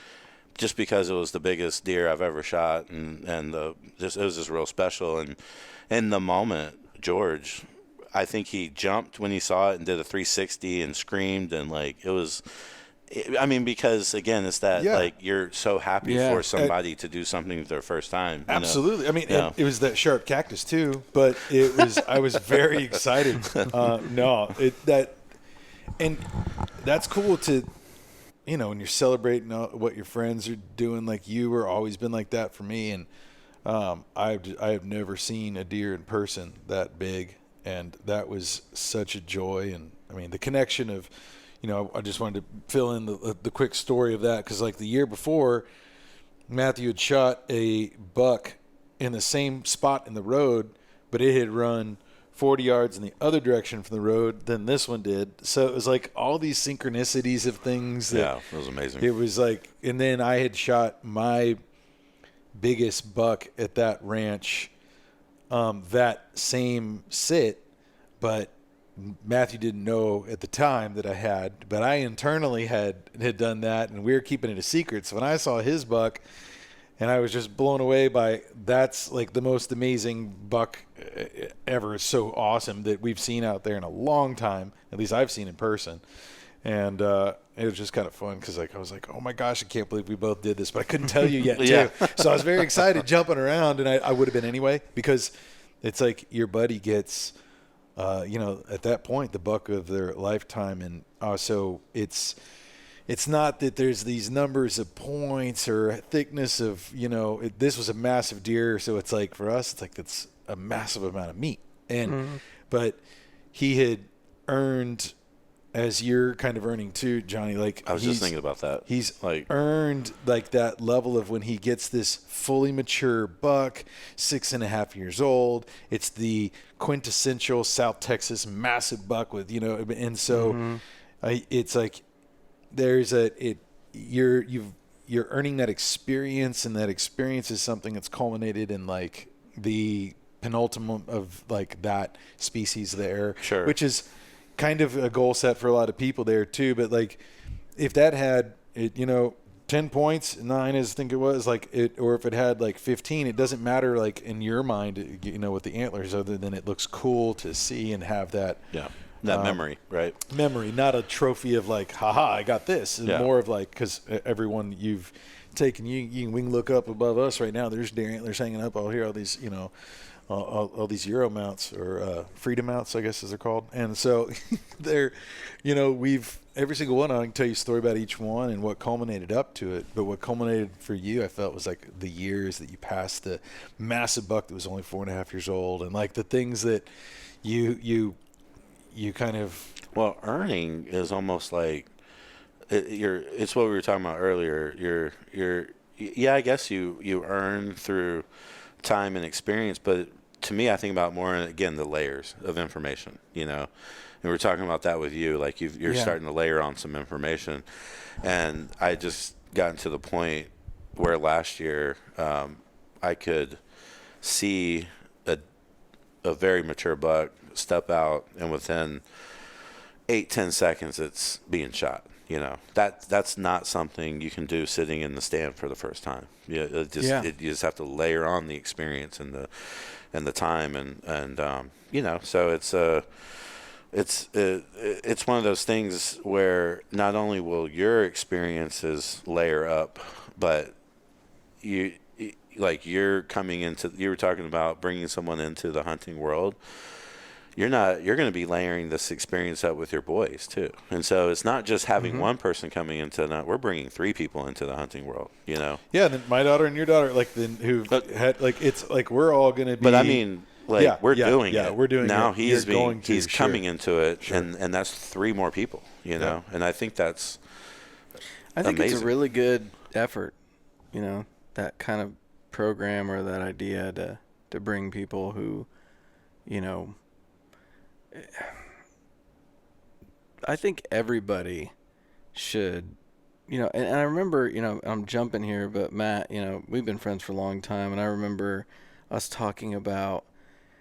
just because it was the biggest deer I've ever shot, and it was just real special. And in the moment, George, I think he jumped when he saw it and did a 360 and screamed, and like it was. I mean, because again, it's that like you're so happy for somebody to do something their first time. Absolutely. I mean, it was that sharp cactus too, but it was. I was very excited. And that's cool to, when you're celebrating what your friends are doing. Like you were always been like that for me, and I have never seen a deer in person that big, and that was such a joy. And I mean, the connection of. I just wanted to fill in the quick story of that, because like the year before, Matthew had shot a buck in the same spot in the road, but it had run 40 yards in the other direction from the road than this one did. So it was like all these synchronicities of things. It was amazing. It was like, and then I had shot my biggest buck at that ranch that same sit, but Matthew didn't know at the time that I had, but I internally had done that, and we were keeping it a secret. So when I saw his buck, and I was just blown away by, that's like the most amazing buck ever. It's so awesome that we've seen out there in a long time. At least I've seen in person. And it was just kind of fun, because like I was like, oh my gosh, I can't believe we both did this, but I couldn't tell you yet too. So I was very excited jumping around, and I would have been anyway, because it's like your buddy gets at that point, the buck of their lifetime. And so it's not that there's these numbers of points or thickness of, this was a massive deer. So it's like, for us, it's like, it's a massive amount of meat. And, but he had earned, as you're kind of earning too, Johnny, like I was just thinking about that. He's like earned like that level of when he gets this fully mature buck, 6.5 years old. It's the quintessential South Texas massive buck with, and so it's like you're earning that experience, and that experience is something that's culminated in like the penultimate of like that species there, Sure. which is kind of a goal set for a lot of people there too. But like if that had it, 10 points, 9 is I think it was like it, or if it had like 15, it doesn't matter like in your mind, with the antlers, other than it looks cool to see and have that memory, right? Memory, not a trophy of like, haha, I got this. It's more of like, because everyone you've taken, we can look up above us right now. There's deer antlers hanging up all here, all these, all these Euro mounts or freedom mounts, I guess as they're called. And so they're, every single one, I can tell you a story about each one and what culminated up to it. But what culminated for you, I felt, was like the years that you passed the massive buck that was only 4.5 years old, and like the things that you kind of. Well, earning is almost like it's what we were talking about earlier. I guess you earn through time and experience, but to me, I think about more, again, the layers of information, and we're talking about that with you, like you're starting to layer on some information. And I just gotten to the point where last year I could see a very mature buck step out, and within 8-10 seconds it's being shot. That's not something you can do sitting in the stand for the first time. You just have to layer on the experience and the time, and so it's one of those things where not only will your experiences layer up, but you're coming into, you were talking about bringing someone into the hunting world. You're going to be layering this experience up with your boys too. And so it's not just having one person coming into that. We're bringing 3 people into the hunting world, Yeah. Then my daughter and your daughter, it's like we're all going to be. But I mean, we're doing it. Yeah, we're doing now. it. He's coming into it, and that's 3 more people, And I think that's. I think amazing. It's a really good effort, that kind of program or that idea to bring people who, I think everybody should, and I remember, I'm jumping here, but Matt, we've been friends for a long time, and I remember us talking about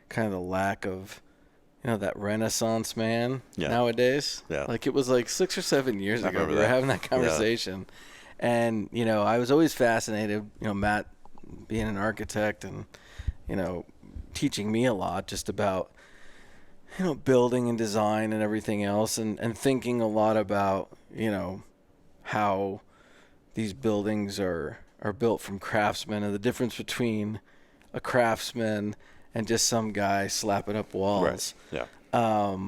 kind of the lack of, that Renaissance man nowadays. Yeah. Like it was like 6 or 7 years ago we were that. having that conversation. Yeah. And, I was always fascinated, Matt being an architect and, teaching me a lot just about, building and design and everything else, and thinking a lot about, how these buildings are built from craftsmen, and the difference between a craftsman and just some guy slapping up walls. Right. Yeah.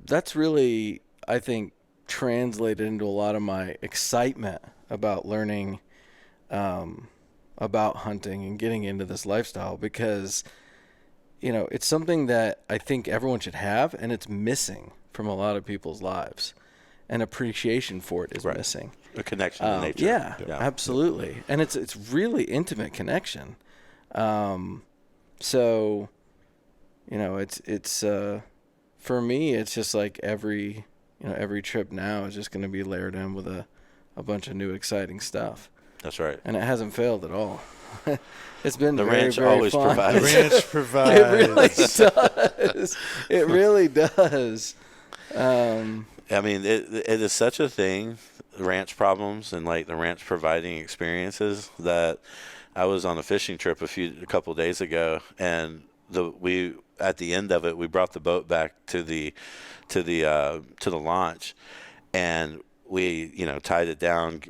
That's really, I think, translated into a lot of my excitement about learning about hunting and getting into this lifestyle, because it's something that I think everyone should have, and it's missing from a lot of people's lives. And appreciation for it is missing. A connection to nature. Yeah, absolutely. And it's really intimate connection. So, it's for me, it's just like every trip now is just going to be layered in with a bunch of new exciting stuff. That's right. And it hasn't failed at all. It's been the very, ranch very always fun. provides. The ranch provides. It really does. It really does. I mean, it is such a thing, ranch problems and like the ranch providing experiences, that I was on a fishing trip a couple days ago, and we at the end of it, we brought the boat back to the launch, and we tied it down.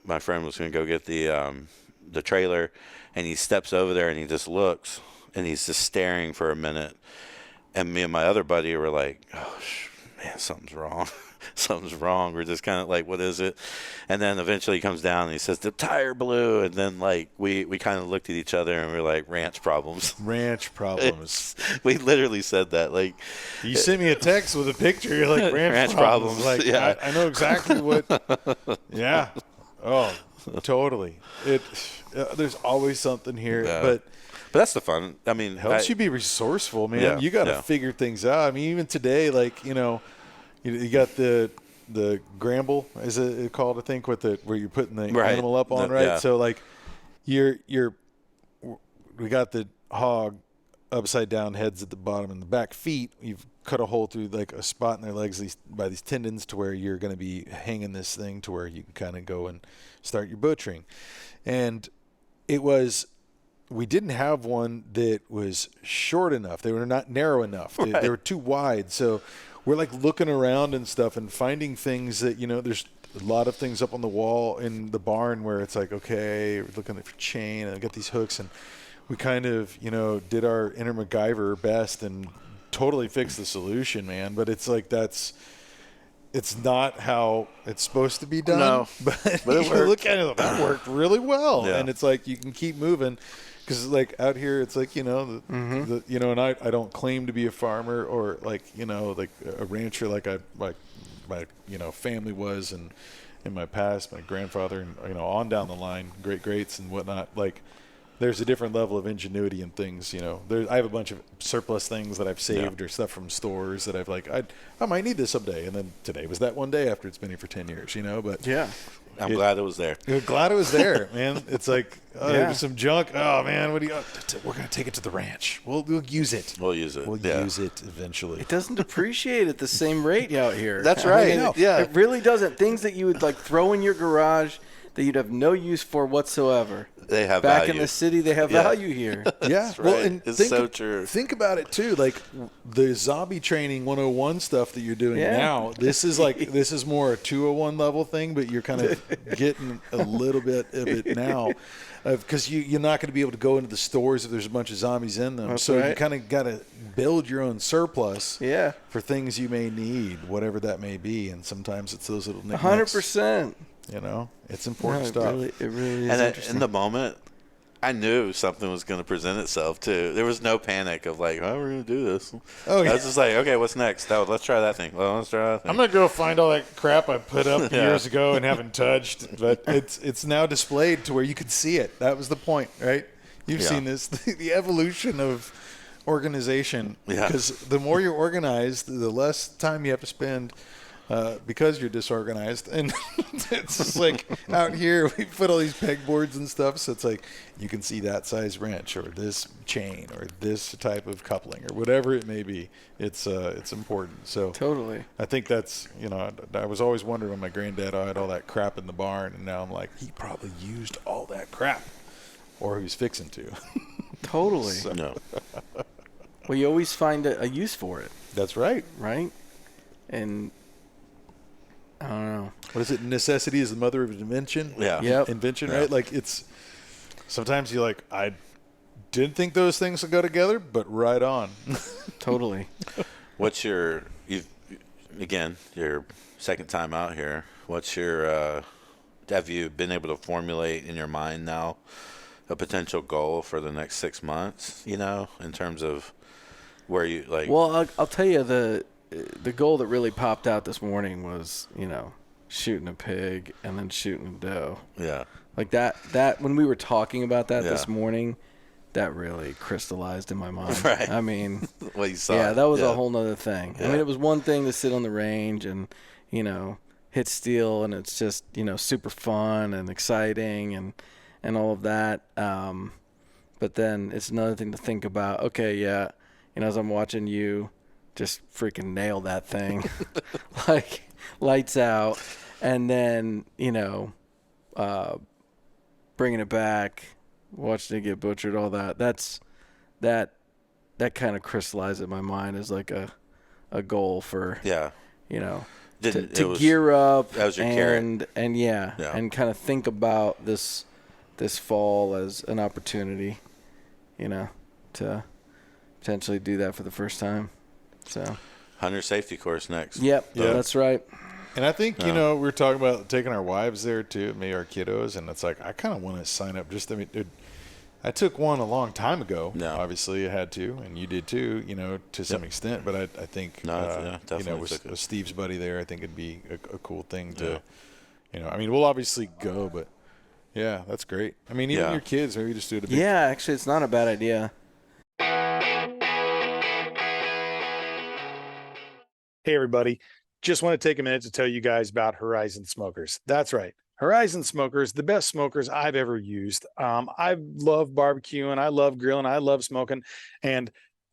My friend was gonna go get the trailer, and he steps over there and he just looks, and he's just staring for a minute, and me and my other buddy were like, oh man, something's wrong. Something's wrong. We're just kind of like, what is it? And then eventually he comes down and he says, the tire blew. And then, like, we kind of looked at each other and we're like, ranch problems. Ranch problems. We literally said that. Like, you sent me a text with a picture. You're like, ranch problems. Like, yeah. I know exactly what. Yeah. Oh, totally. There's always something here. Yeah. But that's the fun. I mean, helps you be resourceful, man. Yeah, You got to figure things out. I mean, even today, like, you got the gramble, is it called, I think, with where you're putting the animal up on, right? Yeah. So, like, we got the hog upside down, heads at the bottom, and the back feet. You've cut a hole through like a spot in their legs by these tendons to where you're going to be hanging this thing to where you can kind of go and start your butchering. And we didn't have one that was short enough. They were not narrow enough. They were too wide. So we're like looking around and stuff and finding things that, there's a lot of things up on the wall in the barn where it's like, okay, we're looking for chain and I got these hooks, and we kind of, did our inner MacGyver best and totally fixed the solution, man. But it's like, it's not how it's supposed to be done. No, but it look at it, that worked really well. Yeah. And it's like, you can keep moving. Because like out here, it's like, and I don't claim to be a farmer or like, like a rancher like my family was and in my past, my grandfather and, on down the line, greats and whatnot. Like, there's a different level of ingenuity in things, I have a bunch of surplus things that I've saved or stuff from stores that I've like, I might need this someday. And then today was that one day after it's been here for 10 years, but yeah. I'm glad it was there. Glad it was there, man. It's like, there's some junk. Oh, man, what do you – we're going to take it to the ranch. We'll use it. We'll use it. We'll use it eventually. It doesn't depreciate at the same rate out here. That's right. It really doesn't. Things that you would, like, throw in your garage that you'd have no use for whatsoever. They have Back value. in the city, they have value here. Yeah. That's well, right. and it's so true. Think about it, too. Like, the zombie training 101 stuff that you're doing now, this is more a 201 level thing, but you're kind of getting a little bit of it now. Because you're not going to be able to go into the stores if there's a bunch of zombies in them. That's so right. you kind of got to build your own surplus for things you may need, whatever that may be. And sometimes it's those little knickknacks. 100%. It's important stuff. It really is and interesting. In the moment, I knew something was going to present itself, too. There was no panic of like, oh, we're going to do this. I was just like, okay, what's next? Oh, let's try that thing. Well, let's try that thing. I'm going to go find all that crap I put up years ago and haven't touched. But it's now displayed to where you can see it. That was the point, right? You've seen this, the evolution of organization. Because the more you're organized, the less time you have to spend because you're disorganized. And it's just like out here, we put all these pegboards and stuff. So it's like you can see that size wrench or this chain or this type of coupling or whatever it may be. It's important. So totally. I think that's, I was always wondering when my granddad had all that crap in the barn. And now I'm like, he probably used all that crap or he was fixing to. Totally. No. Well, you always find a use for it. That's right. Right? And I don't know. What is it? Necessity is the mother of invention. Yeah. Yep. Invention, right? Like it's sometimes you're like, I didn't think those things would go together, but right on. Totally. What's your second time out here? What's your have you been able to formulate in your mind now a potential goal for the next 6 months, in terms of where you like? Well, I'll tell you the goal that really popped out this morning was, shooting a pig and then shooting a doe. Yeah. Like that when we were talking about that this morning, that really crystallized in my mind. Right. I mean, well, you saw that was a whole nother thing. Yeah. I mean, it was one thing to sit on the range and, hit steel, and it's just, super fun and exciting and all of that. But then it's another thing to think about, okay, as I'm watching you just freaking nail that thing, like lights out, and then, bringing it back, watching it get butchered, all that. That kind of crystallized in my mind as like a goal for, to gear up that was your and and kind of think about this fall as an opportunity, to potentially do that for the first time. So hunter safety course next. Yep, Yeah. that's right. And I think, you know, we're talking about taking our wives there too, maybe our kiddos, and it's like I kind of want to sign up. I took one a long time ago. Yeah. Obviously, I had to, and you did too, you know, to some extent. But I think, you know, with Steve's buddy there, I think it'd be a cool thing to, you know, I mean, we'll obviously go, but yeah, that's great. I mean, even your kids, maybe just do it a bit. Yeah, actually, it's not a bad idea. Hey, everybody. Just want to take a minute to tell you guys about Horizon Smokers. That's right. Horizon Smokers, the best smokers I've ever used. I love barbecuing. I love grilling. I love smoking. And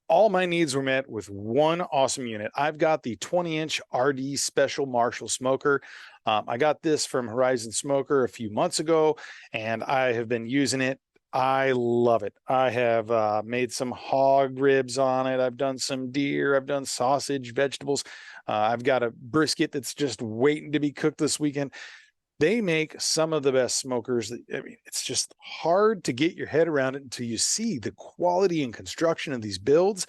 all my needs were met with one awesome unit. I've got the 20-inch RD Special Marshall Smoker. I got this from Horizon Smoker a few months ago, and I have been using it. I love it. I have made some hog ribs on it. I've done some deer. I've done sausage, vegetables. I've got a brisket that's just waiting to be cooked this weekend. They make some of the best smokers. I mean, it's just hard to get your head around it until you see the quality and construction of these builds.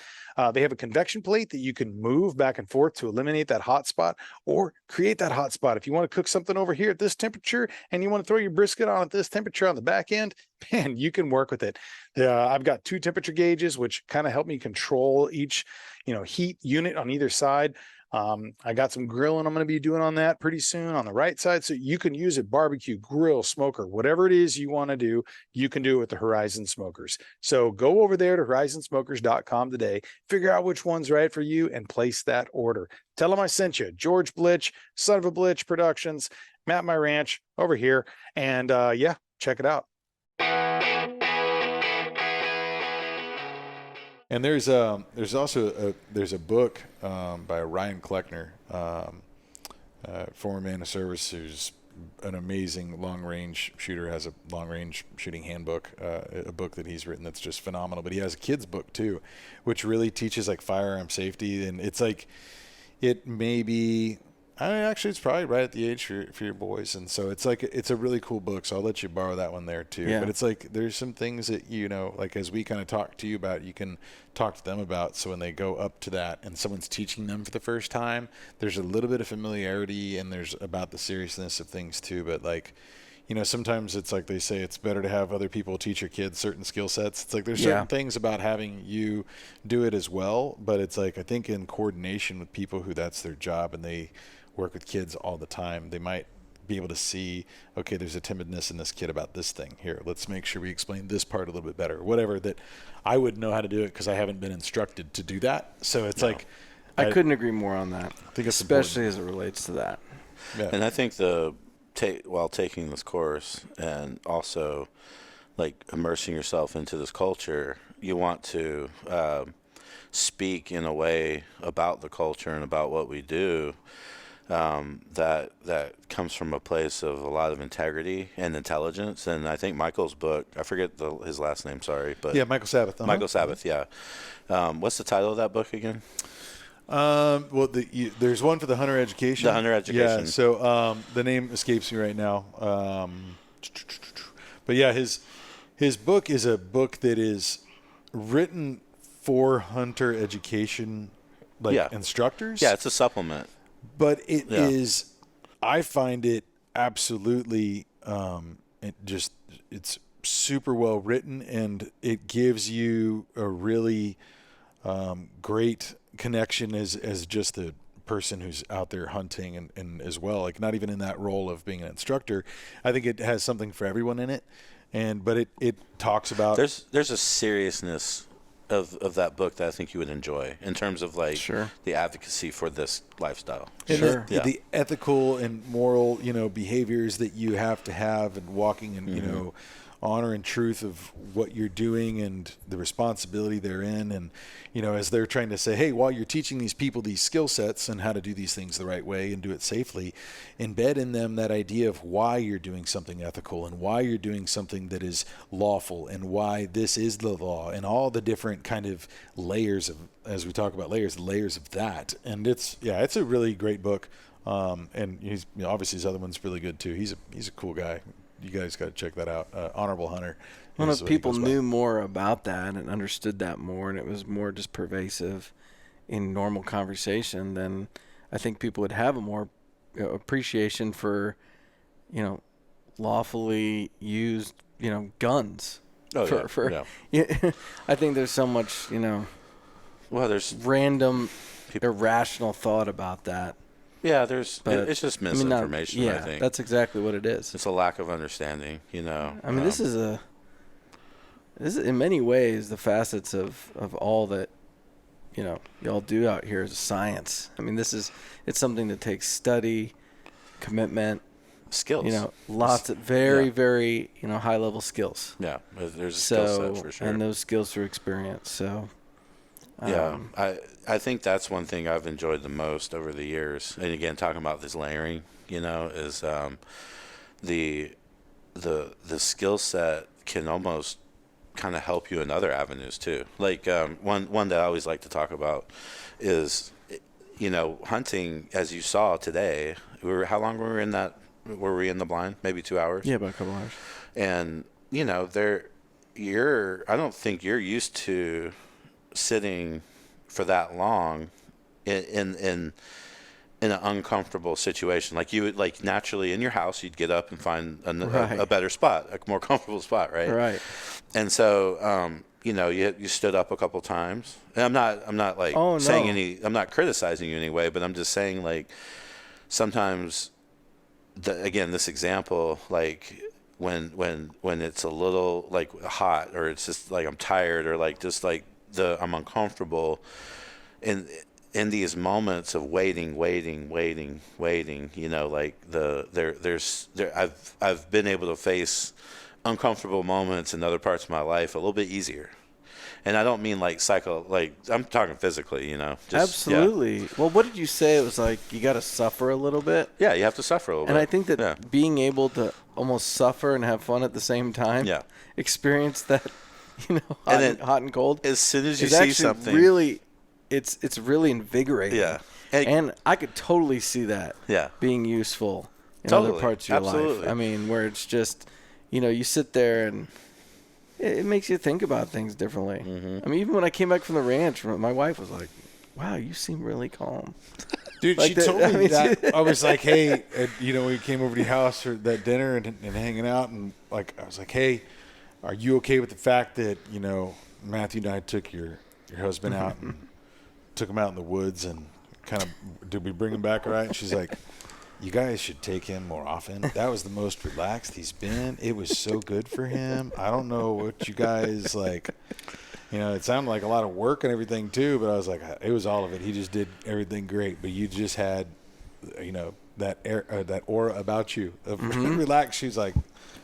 They have a convection plate that you can move back and forth to eliminate that hot spot or create that hot spot. If you want to cook something over here at this temperature and you want to throw your brisket on at this temperature on the back end, man, you can work with it. I've got 2 temperature gauges, which kind of help me control each, you know, heat unit on either side. I got some grilling I'm going to be doing on that pretty soon on the right side. So you can use it, barbecue, grill, smoker, whatever it is you want to do, you can do it with the Horizon Smokers. So go over there to horizonsmokers.com today, figure out which one's right for you and place that order. Tell them I sent you. George Blitch, Son of a Blitch Productions, Matt My Ranch over here. And yeah, check it out. And there's also a book by Ryan Kleckner, former man of service, who's an amazing long-range shooter, has a long-range shooting handbook, a book that he's written that's just phenomenal. But he has a kid's book too, which really teaches like firearm safety, and it's like it may be. I mean, actually, it's probably right at the age for your boys, and so it's like it's a really cool book. So I'll let you borrow that one there too. Yeah. But it's like there's some things that, you know, like as we kind of talk to you about, you can talk to them about. So when they go up to that and someone's teaching them for the first time, there's a little bit of familiarity and there's about the seriousness of things too. But like, you know, sometimes it's like they say it's better to have other people teach your kids certain skill sets. It's like there's certain things about having you do it as well, but it's like I think in coordination with people who that's their job and they work with kids all the time, they might be able to see, okay, there's a timidness in this kid about this thing here. Let's make sure we explain this part a little bit better, whatever, that I wouldn't know how to do it because I haven't been instructed to do that. So it's like I couldn't agree more on that, I think it's especially important. as it relates to that. Yeah. And I think while taking this course and also like immersing yourself into this culture, you want to speak in a way about the culture and about what we do that comes from a place of a lot of integrity and intelligence. And I think Michael's book, I forget his last name, sorry, but Yeah, Michael Sabbath. Michael Sabbath, yeah. What's the title of that book again? Well, there's one for the hunter education. The hunter education. Yeah. So the name escapes me right now. But yeah, his book is a book that is written for hunter education, instructors. Yeah, it's a supplement. But it is, I find it absolutely, it's super well written, and it gives you a really great connection as just the person who's out there hunting and as well, like not even in that role of being an instructor. I think it has something for everyone in it, but it talks about there's a seriousness of that book that I think you would enjoy in terms of the advocacy for this lifestyle. And the ethical and moral, behaviors that you have to have, and walking in, honor and truth of what you're doing and the responsibility therein. And, as they're trying to say, hey, while you're teaching these people these skill sets and how to do these things the right way and do it safely, embed in them that idea of why you're doing something ethical and why you're doing something that is lawful and why this is the law and all the different kind of layers of, as we talk about layers of that. And it's a really great book. And he's, obviously his other one's really good too. He's a cool guy. You guys got to check that out. Honorable Hunter. If people knew more about that and understood that more, and it was more just pervasive in normal conversation, then I think people would have a more appreciation for, lawfully used, guns. I think there's so much, there's random, irrational thought about that. Yeah, it's just misinformation. I think that's exactly what it is. It's a lack of understanding. I mean, this is in many ways the facets of all that y'all do out here is science. I mean, it's something that takes study, commitment, skills. Lots of very high level skills. Yeah, there's a skill set for sure, and those skills through experience. So. I think that's one thing I've enjoyed the most over the years. And again, talking about this layering, is the skill set can almost kind of help you in other avenues too. Like one that I always like to talk about is, hunting. As you saw today, how long were we in that? Were we in the blind? Maybe 2 hours. Yeah, about a couple hours. And I don't think you're used to sitting for that long in an uncomfortable situation. Like you would, naturally in your house, you'd get up and find a better spot, a more comfortable spot, right? Right. And so, you stood up a couple times. And I'm not saying I'm not criticizing you in any way, but I'm just saying, like, sometimes, again, this example, like, when it's a little like hot, or it's just like I'm tired, or like just like I'm uncomfortable, in these moments of waiting, I've been able to face uncomfortable moments in other parts of my life a little bit easier. And I don't mean like I'm talking physically, Absolutely. Yeah. Well, what did you say? It was like you got to suffer a little bit. Yeah, you have to suffer a little bit. And I think that being able to almost suffer and have fun at the same time, experience that, hot and cold. As soon as you see something, really, it's really invigorating. Yeah, and I could totally see that. Yeah. Being useful in other parts of your life. I mean, where it's just, you sit there and it makes you think about things differently. Mm-hmm. I mean, even when I came back from the ranch, my wife was like, "Wow, you seem really calm." Dude, she told me that. I was like, hey, we came over to your house for that dinner and hanging out, and like I was like, hey, are you okay with the fact that Matthew and I took your husband out and took him out in the woods, and kind of did we bring him back all right? And she's like, you guys should take him more often. That was the most relaxed he's been. It was so good for him. I don't know what you guys like. It sounded like a lot of work and everything too, but I was like, it was all of it. He just did everything great. But you just had, that aura about you of relaxed. She's like,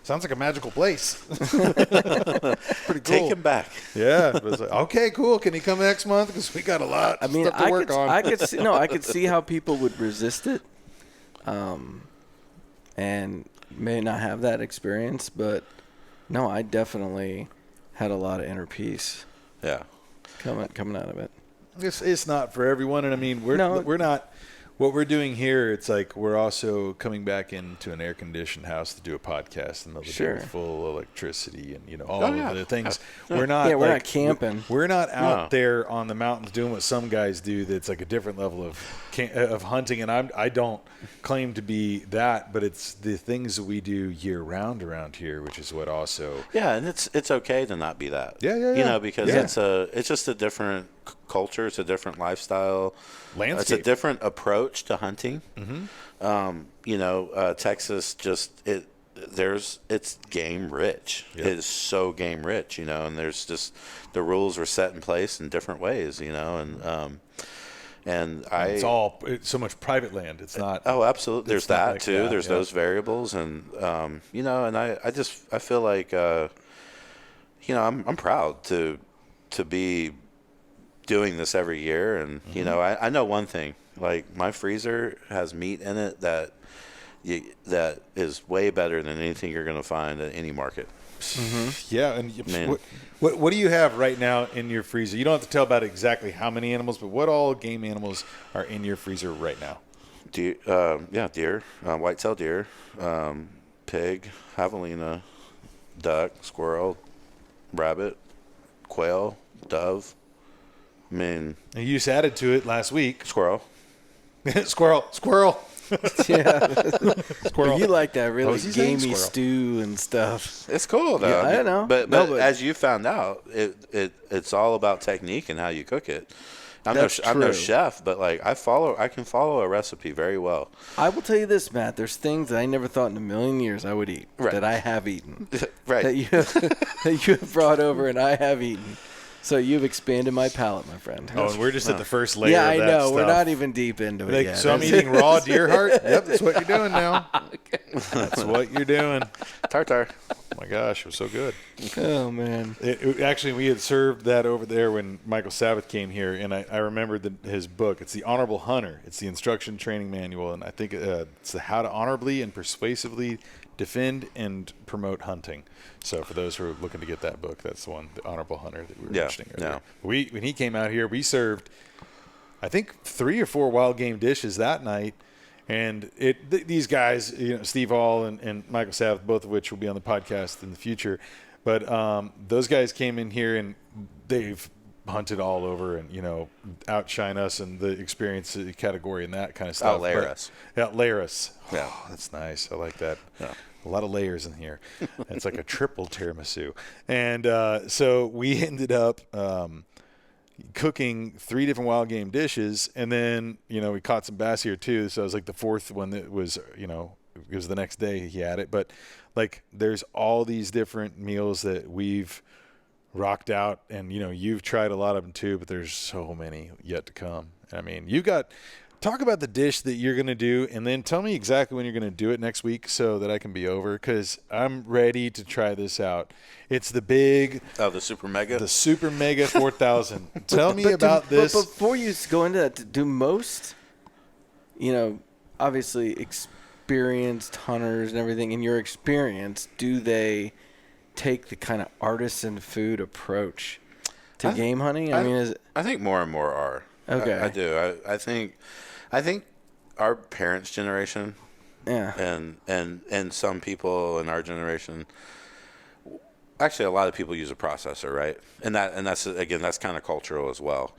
sounds like a magical place. Pretty cool. Take him back. Yeah. It was like, okay, cool. Can he come next month? Because we got a lot of stuff to work on. I could see how people would resist it. And may not have that experience, but no, I definitely had a lot of inner peace. Yeah, coming out of it. It's not for everyone, and I mean we're not. What we're doing here, it's like we're also coming back into an air-conditioned house to do a podcast, and with full electricity and all of the things. We're not. Yeah, we're not camping. We're not out there on the mountains doing what some guys do. That's like a different level of hunting, and I don't claim to be that, but it's the things that we do year-round around here, which is what also. Yeah, and it's okay to not be that. Yeah. Because it's just a different culture. It's a different lifestyle. Landscape. It's a different approach to hunting. Mm-hmm. Texas it's game rich. Yep. It is so game rich, and there's just the rules are set in place in different ways, and it's so much private land. It's not. Oh, absolutely. There's that like too. There's those variables, and and I feel like I'm proud to be doing this every year, and I know one thing, like my freezer has meat in it that is way better than anything you're going to find at any market. Yeah, and what do you have right now in your freezer? You don't have to tell about exactly how many animals, but what all game animals are in your freezer right now? Deer, white-tailed deer, pig, javelina, duck, squirrel, rabbit, quail, dove. I mean, And you just added to it last week. squirrel. Squirrel. Yeah. Squirrel. You like that really was he saying? gamey Squirrel. stew and stuff. It's cool though. Yeah, I know. But No, as you found out, it's all about technique and how you cook it. I'm That's no true. chef, but like I can follow a recipe very well. I will tell you this, Matt. There's things that I never thought in a million years I would eat Right. that I have eaten. Right. That you have brought over and I have eaten. So you've expanded my palate, my friend. Oh, and we're just at the first layer Yeah, of that I know. stuff. We're not even deep into it yet. So I'm eating raw deer heart? Yep, that's what you're doing now. That's what you're doing. Tartar. Oh my gosh, it was so good. Oh, man. Actually, we had served that over there when Michael Sabbath came here, and I remembered his book. It's The Honorable Hunter. It's the instruction training manual, and I think it's the How to Honorably and Persuasively Defend and Promote Hunting. So for those who are looking to get that book, that's the one, The Honorable Hunter, that we were mentioning earlier. Yeah. When he came out here, we served, I think, 3 or 4 wild game dishes that night. And these guys, Steve Hall and Michael Sabbath, both of which will be on the podcast in the future, but those guys came in here and they've hunted all over and outshine us in the experience category and that kind of stuff. Outlayer us. Outlayer us. Yeah. Oh, that's nice. I like that. Yeah. A lot of layers in here. It's like a triple tiramisu. And so we ended up cooking 3 different wild game dishes, and then we caught some bass here too. So it was like the 4th one that was it was the next day he had it. But like there's all these different meals that we've rocked out, and you've tried a lot of them too, but there's so many yet to come. I mean, talk about the dish that you're going to do, and then tell me exactly when you're going to do it next week so that I can be over, because I'm ready to try this out. It's the Super Mega? The Super Mega 4000. Tell me about this. But before you go into that, do most, obviously experienced hunters and everything, in your experience, do they take the kind of artisan food approach to game hunting? I think more and more are. Okay. I do. I think our parents' generation, Yeah. and some people in our generation, actually a lot of people use a processor, right? And that's again, that's kind of cultural as well.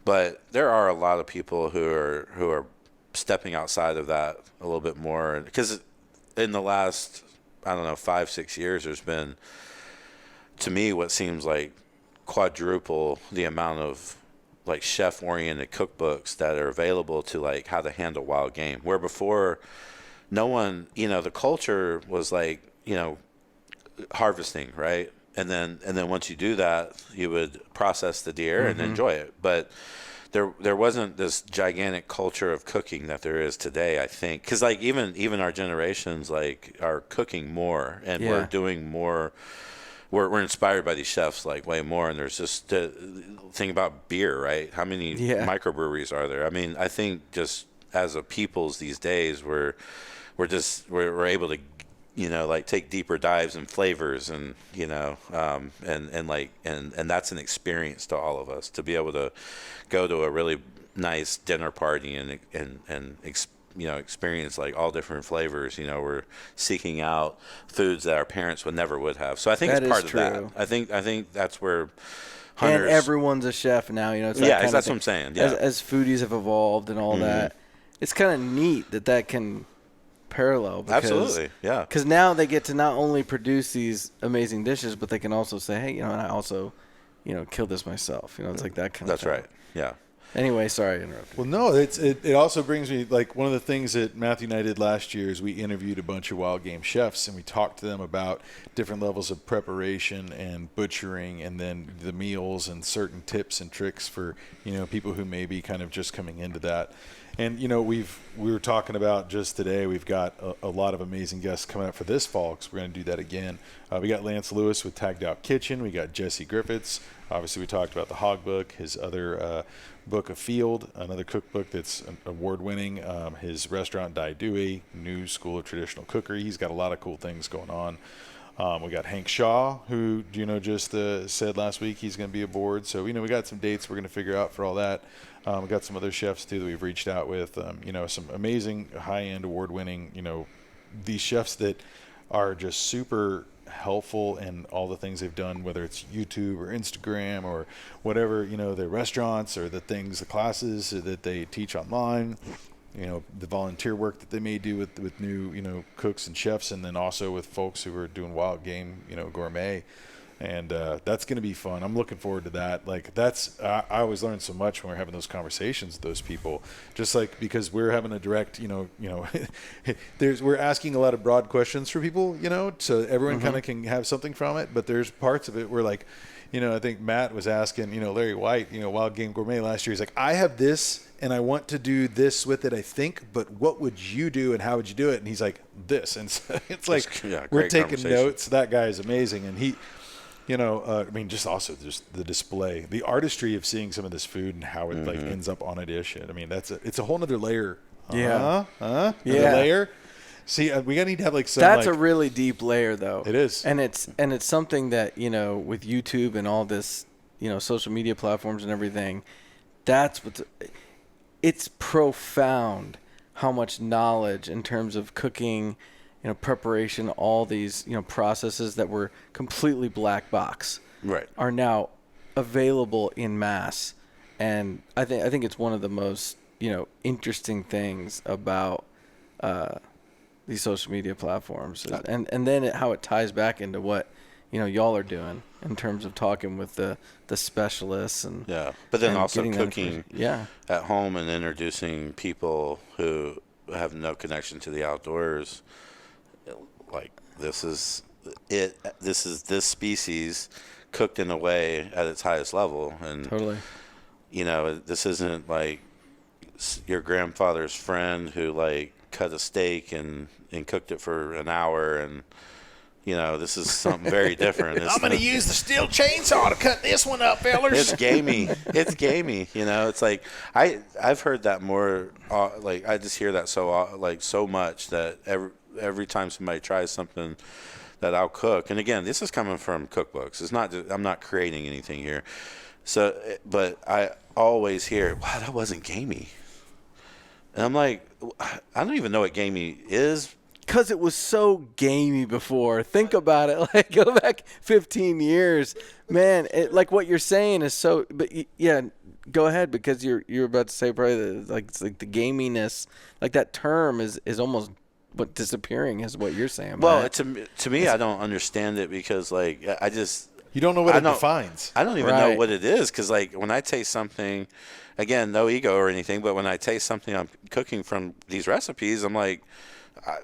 But there are a lot of people who are stepping outside of that a little bit more, because in the last 5-6 years, there's been, to me, what seems like quadruple the amount of like chef-oriented cookbooks that are available to like how to handle wild game. Where before, no one, the culture was like, harvesting, right? And then once you do that, you would process the deer and enjoy it. But there wasn't this gigantic culture of cooking that there is today, I think. Because like even our generations like are cooking more, and we're doing more. We're inspired by these chefs like way more, and there's just the thing about beer, right? How many microbreweries are there? I mean, I think just as a peoples these days, we're able to, like take deeper dives in flavors, and and that's an experience to all of us to be able to go to a really nice dinner party and experience like all different flavors. We're seeking out foods that our parents would have. So I think it's part of that. I think that's where hunters. And everyone's a chef now. It's that's what I'm saying. Yeah. As foodies have evolved and all that, it's kind of neat that can parallel. Because, absolutely, yeah. Because now they get to not only produce these amazing dishes, but they can also say, hey, and I also, killed this myself. It's like that kind of thing. That's right. Yeah. Anyway, sorry I interrupted. Well, no, it also brings me, like, one of the things that Matthew and I did last year is we interviewed a bunch of wild game chefs, and we talked to them about different levels of preparation and butchering, and then the meals and certain tips and tricks for, people who may be kind of just coming into that. And, we were talking about just today, we've got a lot of amazing guests coming up for this fall, because we're going to do that again. We got Lance Lewis with Tagged Out Kitchen. We got Jesse Griffiths. Obviously, we talked about the Hog Book, his other book, Afield, another cookbook that's award-winning. His restaurant, Dai Due, new School of Traditional Cookery. He's got a lot of cool things going on. We got Hank Shaw, who, just said last week he's going to be aboard. So, we got some dates we're going to figure out for all that. We got some other chefs, too, that we've reached out with. Some amazing high-end award-winning, these chefs that are just super helpful in all the things they've done, whether it's YouTube or Instagram or whatever, their restaurants or the classes that they teach online, the volunteer work that they may do with new, cooks and chefs, and then also with folks who are doing wild game, gourmet. And that's going to be fun. I'm looking forward to that. Like I always learn so much when we're having those conversations with those people. Just like because we're having a direct, we're asking a lot of broad questions for people, so everyone kind of can have something from it. But there's parts of it where like, I think Matt was asking, Larry White, Wild Game Gourmet last year. He's like, I have this and I want to do this with it, I think. But what would you do and how would you do it? And he's like, this. And so it's like we're taking notes. That guy is amazing, and he. Just the display, the artistry of seeing some of this food and how it like ends up on a dish. I mean, it's a whole nother layer. Another layer. See, we gotta need to have like some. That's a really deep layer, though. It is, and it's something that with YouTube and all this, social media platforms and everything. It's profound how much knowledge in terms of cooking. Preparation, all these, processes that were completely black box are now available in mass. And I think it's one of the most, interesting things about these social media platforms. And then how it ties back into what, y'all are doing in terms of talking with the specialists. But then also cooking at home and introducing people who have no connection to the outdoors. Like this is this species cooked in a way at its highest level, and totally, this isn't like your grandfather's friend who like cut a steak and cooked it for an hour, and this is something very different. I'm going to use the steel chainsaw to cut this one up, fellers. It's gamey. It's like I've heard that more. Like I just hear that so much that every time somebody tries something that I'll cook, and again, this is coming from cookbooks. It's not I'm not creating anything here. So, but I always hear, "Wow, that wasn't gamey," and I'm like, I don't even know what gamey is. Because it was so gamey before. Think about it. Like, go back 15 years. Man, like what you're saying is so... But, yeah, go ahead, because you're about to say probably it's like the gaminess. Like, that term is almost disappearing is what you're saying. Well, to me, I don't understand it because, like, I just... You don't know what it defines. I don't even know what it is because, like, when I taste something... Again, no ego or anything, but when I taste something I'm cooking from these recipes, I'm like...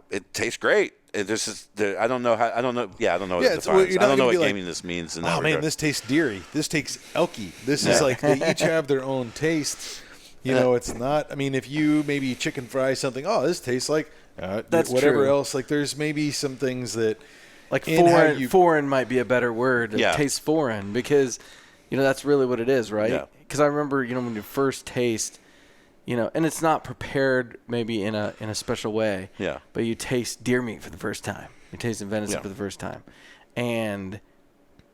it tastes great. I don't know what it defines. I don't know what gaminess means. In that regard. Man, this tastes deery. This tastes elky. This is like they each have their own taste. It's not. I mean, if you maybe chicken fry something, this tastes like that's whatever true. else. Like there's maybe some things that like foreign might be a better word. It tastes foreign because that's really what it is, right? Because I remember when you first taste. And it's not prepared maybe in a special way. Yeah. But you taste deer meat for the first time. You taste venison for the first time. And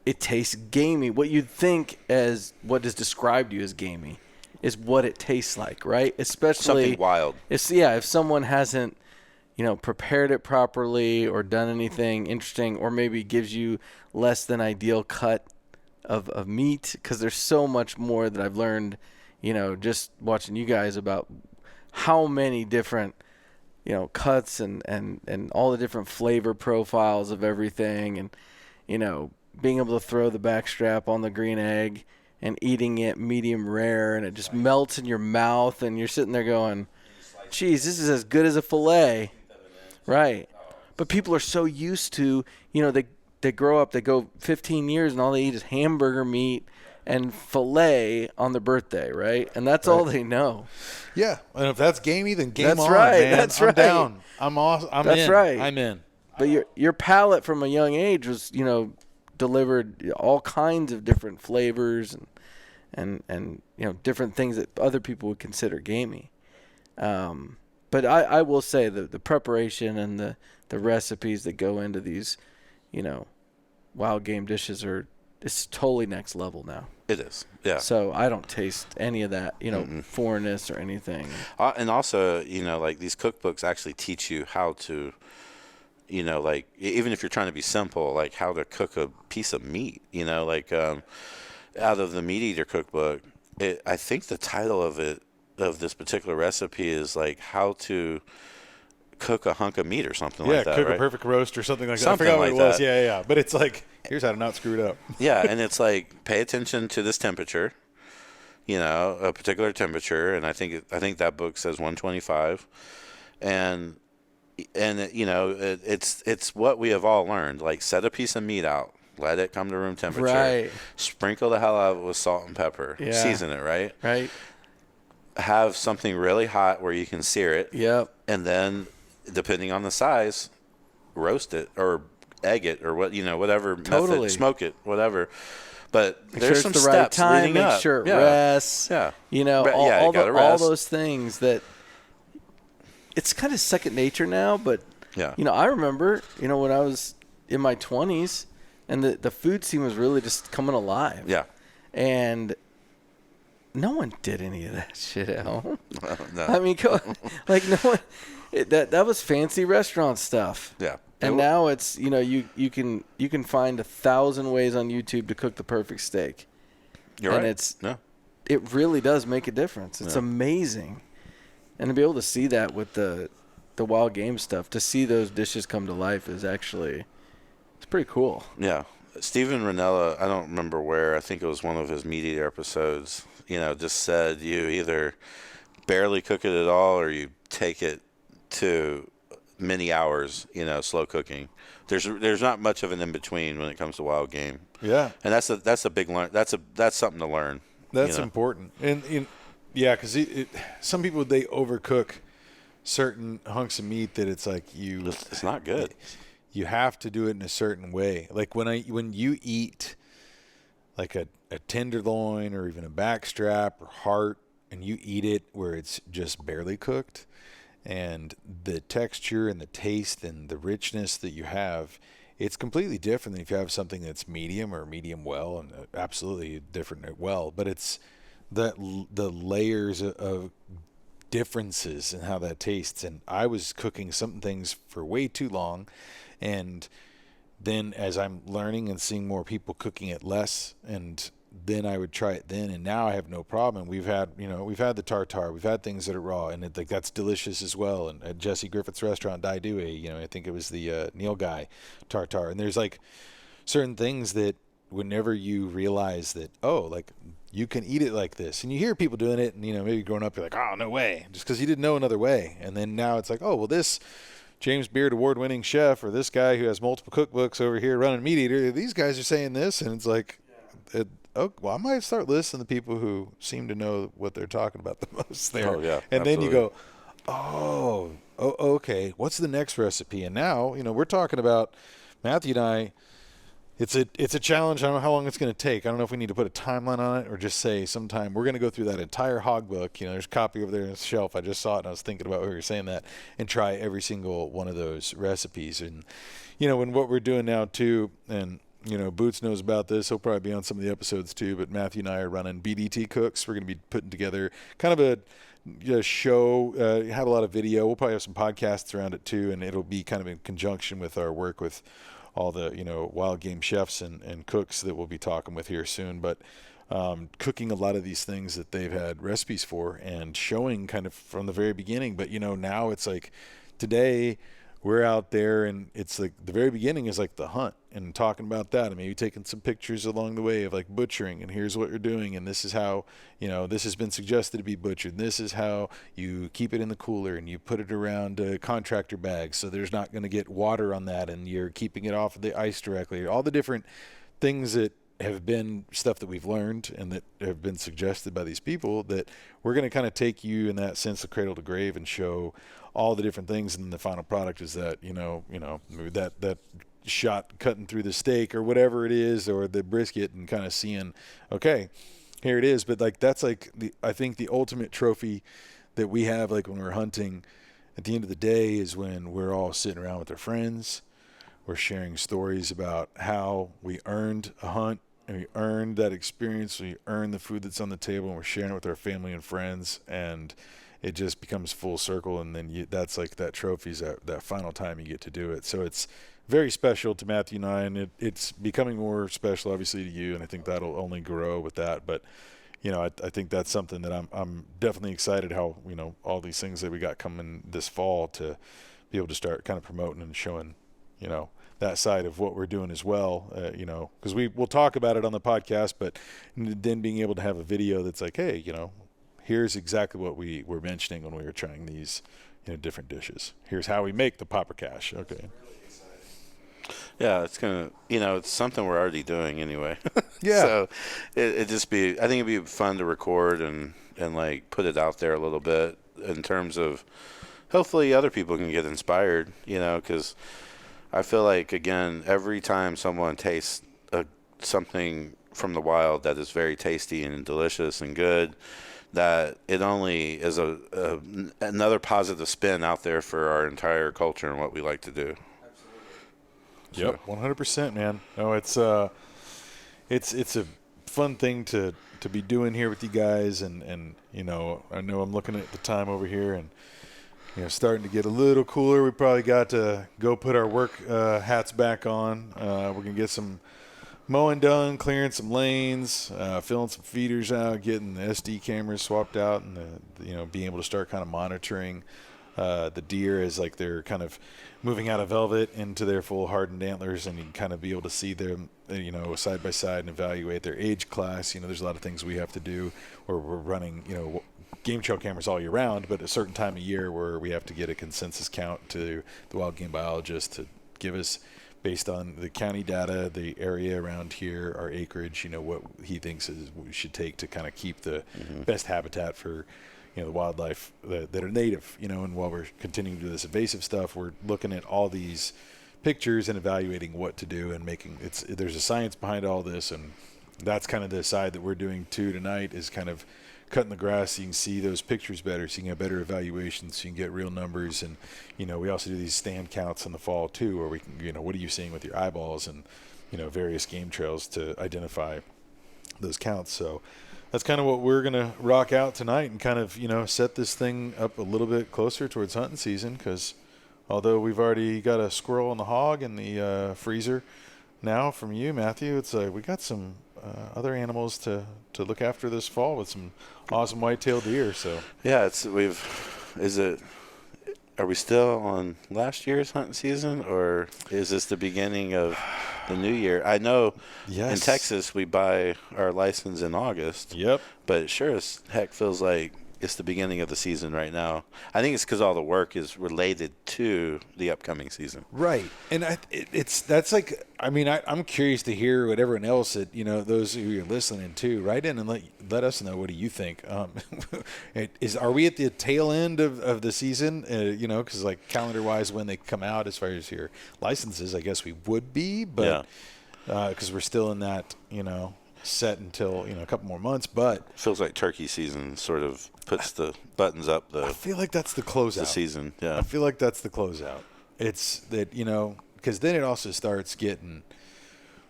it tastes gamey. What you'd think as what is described to you as gamey is what it tastes like, right? Especially something wild. If someone hasn't, prepared it properly or done anything interesting or maybe gives you less than ideal cut of meat, because there's so much more that I've learned just watching you guys about how many different, cuts and all the different flavor profiles of everything. And, being able to throw the backstrap on the green egg and eating it medium rare and it just melts in your mouth and you're sitting there going, geez, this is as good as a fillet. Right. But people are so used to, they grow up, they go 15 years and all they eat is hamburger meat and filet on their birthday, right? And that's all they know. Yeah, and if that's gamey, then game that's on, right. man. That's I'm right. down. I'm awesome. That's in. right. I'm in. But your palate from a young age was, delivered all kinds of different flavors and different things that other people would consider gamey. But I will say the preparation and the recipes that go into these, wild game dishes it's totally next level now. It is, yeah. So I don't taste any of that, foreignness or anything. And also, like these cookbooks actually teach you how to, you know, like even if you're trying to be simple, like how to cook a piece of meat, you know, like out of the MeatEater cookbook, I think the title of this particular recipe is like how to cook a hunk of meat or something like that. Cook right? a perfect roast or something like that. Something I forgot like what it was. that. Yeah. But it's like, here's how to not screw it up. Yeah, and it's like pay attention to this temperature, you know, a particular temperature, and I think that book says 125, and you know, it's what we have all learned. Like set a piece of meat out, let it come to room temperature, Right. sprinkle the hell out of it with salt and pepper, season it, right? Right. Have something really hot where you can sear it, Yep. and then depending on the size, roast it or egg it or what, you know, whatever Totally. method, smoke it, whatever. But Make there's sure some it's the steps right time. leading Make up. sure it Yeah. rests. Yeah. You know, Yeah, you all gotta rest. those things that it's kind of second nature now. But Yeah. you know, I remember, you know, when I was in my 20s, and the food scene was really just coming alive. Yeah. And no one did any of that shit at home. No. I mean, like no one. That was fancy restaurant stuff. Yeah. And now it's, you know, you can find 1,000 ways on YouTube to cook the perfect steak. You're and right. it really does make a difference. It's amazing. And to be able to see that with the wild game stuff, to see those dishes come to life is actually, it's pretty cool. Yeah. Steven Ranella, I don't remember where, I think it was one of his MeatEater episodes, you know, just said you either barely cook it at all or you take it to many hours, you know, slow cooking. There's not much of an in between when it comes to wild game. Yeah. And that's a big learn. That's something to learn. That's you know? important. And yeah, because some people, they overcook certain hunks of meat that it's like it's not good. You have to do it in a certain way. Like when you eat like a tenderloin or even a backstrap or heart, and you eat it where it's just barely cooked, and the texture and the taste and the richness that you have, it's completely different than if you have something that's medium or medium well, and absolutely different well. But it's the layers of differences in how that tastes. And I was cooking some things for way too long, and then as I'm learning and seeing more people cooking it less, and then I would try it then, and now I have no problem. We've had the tartare, we've had things that are raw, and that's delicious as well. And at Jesse Griffiths' restaurant, Dai Due, you know, I think it was the Neil Guy tartare, and there's like certain things that whenever you realize that, oh, like you can eat it like this, and you hear people doing it, and you know, maybe growing up you're like, oh, no way, just because you didn't know another way. And then now it's like, oh, well, this James Beard award-winning chef, or this guy who has multiple cookbooks over here running MeatEater, these guys are saying this, and it's like, oh, well, I might start listening to people who seem to know what they're talking about the most there. Oh, yeah, and absolutely. then you go, oh, okay, what's the next recipe? And now, you know, we're talking about Matthew and I. It's a challenge. I don't know how long it's going to take. I don't know if we need to put a timeline on it or just say sometime we're going to go through that entire Hog Book. You know, there's a copy over there on the shelf. I just saw it and I was thinking about when we were saying that, and try every single one of those recipes. And, you know, and what we're doing now too, and, you know, Boots knows about this. He'll probably be on some of the episodes too, but Matthew and I are running BDT Cooks. We're going to be putting together kind of a show, have a lot of video. We'll probably have some podcasts around it too, and it'll be kind of in conjunction with our work with all the, you know, wild game chefs and cooks that we'll be talking with here soon. But cooking a lot of these things that they've had recipes for and showing kind of from the very beginning. But, you know, now it's like today we're out there, and it's like the very beginning is like the hunt and talking about that, and maybe taking some pictures along the way of like butchering, and here's what you're doing, and this is how, you know, this has been suggested to be butchered, and this is how you keep it in the cooler, and you put it around contractor bags so there's not going to get water on that, and you're keeping it off of the ice directly. All the different things that have been stuff that we've learned and that have been suggested by these people, that we're going to kind of take you in that sense of cradle to grave and show all the different things. And the final product is that, you know, that shot cutting through the steak or whatever it is, or the brisket, and kind of seeing, okay, here it is. But like, that's like I think the ultimate trophy that we have, like when we're hunting at the end of the day, is when we're all sitting around with our friends. We're sharing stories about how we earned a hunt, and we earned that experience. We earned the food that's on the table, and we're sharing it with our family and friends. And it just becomes full circle, and then that's like that trophy's that final time you get to do it. So it's very special to Matthew and I, and it's becoming more special, obviously, to you, and I think that'll only grow with that. But I think that's something that I'm definitely excited how all these things that we got coming this fall to be able to start kind of promoting and showing that side of what we're doing as well. Because we'll talk about it on the podcast, but then being able to have a video that's like, hey, here's exactly what we were mentioning when we were trying these different dishes. Here's how we make the popper cash. Okay. Yeah, it's gonna, it's something we're already doing anyway. Yeah. So I think it'd be fun to record and like put it out there a little bit in terms of hopefully other people can get inspired, because I feel like, again, every time someone tastes something from the wild that is very tasty and delicious and good, that it only is another positive spin out there for our entire culture and what we like to do. Yep, 100%, man. No, it's a fun thing to be doing here with you guys, and I know I'm looking at the time over here, and starting to get a little cooler. We probably got to go put our work hats back on. We're gonna get some mowing done, clearing some lanes, filling some feeders out, getting the SD cameras swapped out, and being able to start kind of monitoring the deer as like they're kind of moving out of velvet into their full hardened antlers, and you can kind of be able to see them, side by side and evaluate their age class. There's a lot of things we have to do, or we're running, game trail cameras all year round, but a certain time of year where we have to get a consensus count to the wild game biologist to give us, based on the county data, the area around here, our acreage, what he thinks is we should take to kind of keep the best habitat for the wildlife that are native, and while we're continuing to do this invasive stuff, we're looking at all these pictures and evaluating what to do and there's a science behind all this, and that's kind of the side that we're doing too tonight, is kind of cutting the grass so you can see those pictures better, so you can have better evaluations, so you can get real numbers. And we also do these stand counts in the fall too, where we can what are you seeing with your eyeballs, and various game trails to identify those counts. So that's kind of what we're going to rock out tonight, and kind of, set this thing up a little bit closer towards hunting season, because although we've already got a squirrel and the hog in the freezer now from you, Matthew, it's like we got some other animals to look after this fall with some awesome white-tailed deer. So yeah, are we still on last year's hunting season, or is this the beginning of the new year? I know in Texas we buy our license in August. Yep. But it sure as heck feels like it's the beginning of the season right now. I think it's because all the work is related to the upcoming season. Right. And I'm curious to hear what everyone else that, those who are listening to, write in and let us know, what do you think? Are we at the tail end of the season? Because like calendar wise, when they come out, as far as your licenses, I guess we would be, but because we're still in that, set until a couple more months, but feels like turkey season sort of puts the buttons up. I feel like that's the closeout. The season, yeah. I feel like that's the closeout. It's that because then it also starts getting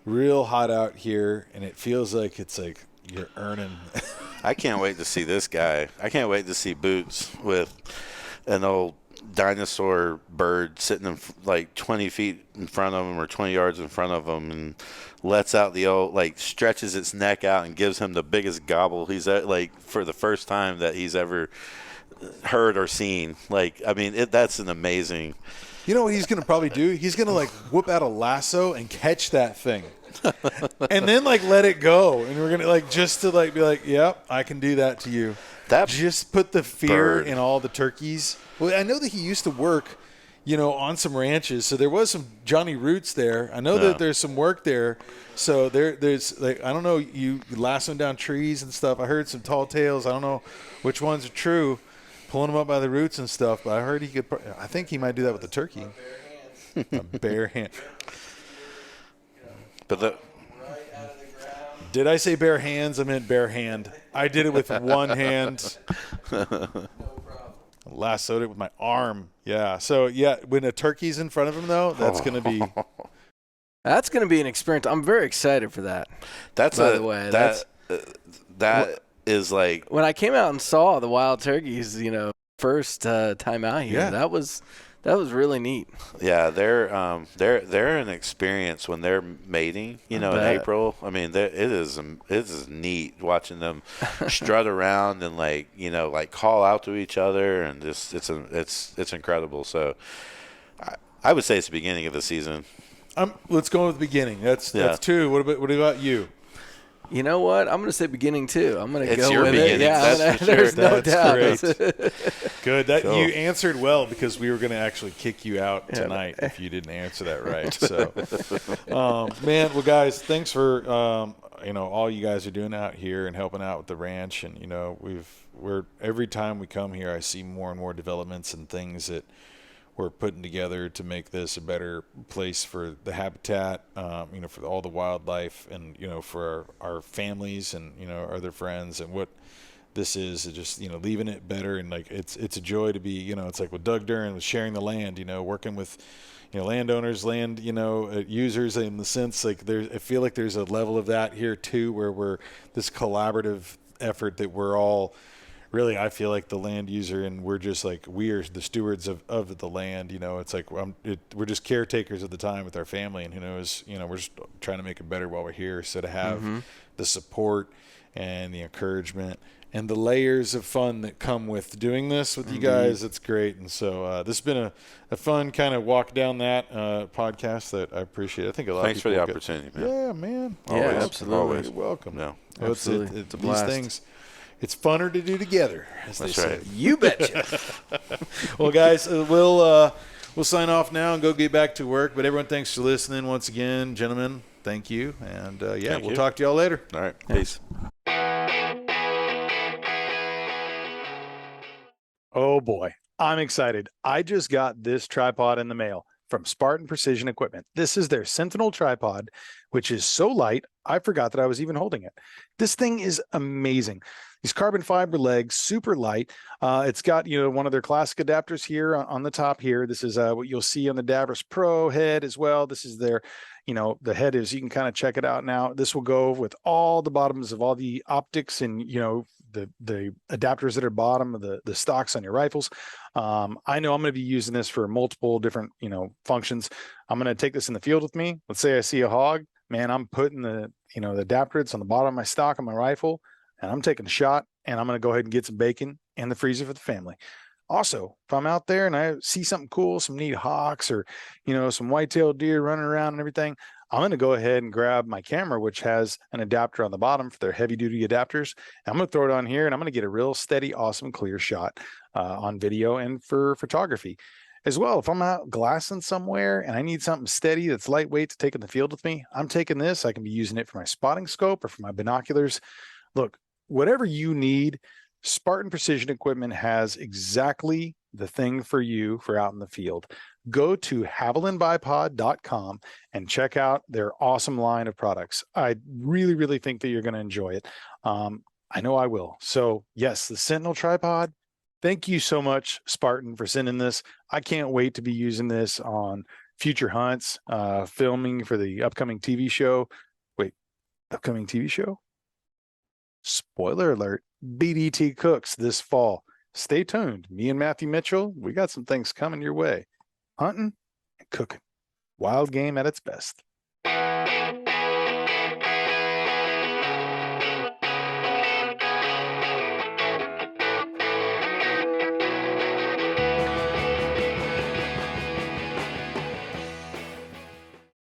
real hot out here, and it feels like it's like you're earning. I can't wait to see this guy. I can't wait to see Boots with an old dinosaur bird sitting in like 20 feet in front of him, or 20 yards in front of him, and lets out the old, stretches its neck out and gives him the biggest gobble he's for the first time that he's ever heard or seen. That's an amazing. You know what he's going to probably do? He's going to whip out a lasso and catch that thing. And then let it go. And we're going to just to be like, yep, I can do that to you. That just put the fear in all the turkeys. Well, I know that he used to work, on some ranches. So there was some Jonny roots there. I know that there's some work there. So there's I don't know, you lassoing down trees and stuff. I heard some tall tales. I don't know which ones are true, pulling them up by the roots and stuff. But I heard I think he might do that with the turkey. A bare hand. But did I say bare hands? I meant bare hand. I did it with one hand. Lassoed it with my arm. Yeah. So, when a turkey's in front of him, though, that's going to be... That's going to be an experience. I'm very excited for that. By the way. That is like... When I came out and saw the wild turkeys, first time out here. Yeah. That was really neat. Yeah, they're an experience when they're mating. In April. I mean, it is neat watching them strut around and like call out to each other, and just it's incredible. So, I would say it's the beginning of the season. Let's go with the beginning. That's 2. What about you? You know what? I'm going to say beginning too. I'm going to go your with beginning. it. Yeah, That's for there's sure. no That's doubt. great. Good. That Cool. you answered well, because we were going to actually kick you out tonight if you didn't answer that right. So, man, well, guys, thanks for all you guys are doing out here and helping out with the ranch. And we're every time we come here, I see more and more developments and things that we're putting together to make this a better place for the habitat, for all the wildlife, and for our families and our other friends. And what this is just leaving it better. And it's a joy to be it's like with Doug Duren with sharing the land, working with landowners, land users, in the sense I feel like there's a level of that here too, where we're this collaborative effort that we're all really, I feel like the land user, and we're just we are the stewards of the land. It's like we're just caretakers of the time with our family, and who knows, we're just trying to make it better while we're here. So to have the support and the encouragement and the layers of fun that come with doing this with you guys, it's great. And so this has been a fun kind of walk down that podcast that I appreciate. I think a lot Thanks of people for the opportunity, man. Yeah, man. Yeah, Always. absolutely. Always. You're welcome. No. Absolutely. It's a these blast. things. It's funner to do together, as That's they right. say. You betcha. Well, guys, we'll sign off now and go get back to work. But everyone, thanks for listening once again, gentlemen. Thank you, and we'll talk to y'all later. All right. Peace. Oh boy, I'm excited. I just got this tripod in the mail from Spartan Precision Equipment. This is their Sentinel tripod, which is so light, I forgot that I was even holding it. This thing is amazing. These carbon fiber legs, super light. It's got, one of their classic adapters here on the top here. This is what you'll see on the Davros Pro head as well. This is their, the head is, you can kind of check it out now. This will go with all the bottoms of all the optics and, the adapters that are bottom of the stocks on your rifles. I know I'm going to be using this for multiple different, functions. I'm going to take this in the field with me. Let's say I see a hog, man, I'm putting the adapter, it's on the bottom of my stock on my rifle, and I'm taking a shot, and I'm going to go ahead and get some bacon in the freezer for the family. Also, if I'm out there and I see something cool, some neat hawks or, some white-tailed deer running around and everything, I'm going to go ahead and grab my camera, which has an adapter on the bottom for their heavy-duty adapters. I'm going to throw it on here, and I'm going to get a real steady, awesome, clear shot on video and for photography. As well, if I'm out glassing somewhere and I need something steady that's lightweight to take in the field with me, I'm taking this. I can be using it for my spotting scope or for my binoculars. Look, whatever you need, Spartan Precision Equipment has exactly the thing for you for out in the field. Go to havilandbipod.com and check out their awesome line of products. I really, really think that you're going to enjoy it. I know I will. So yes, the Sentinel tripod. Thank you so much, Spartan, for sending this. I can't wait to be using this on future hunts, filming for the upcoming TV show. Wait, upcoming TV show? Spoiler alert, BDT Cooks this fall. Stay tuned. Me and Matthew Mitchell, we got some things coming your way. Hunting and cooking. Wild game at its best.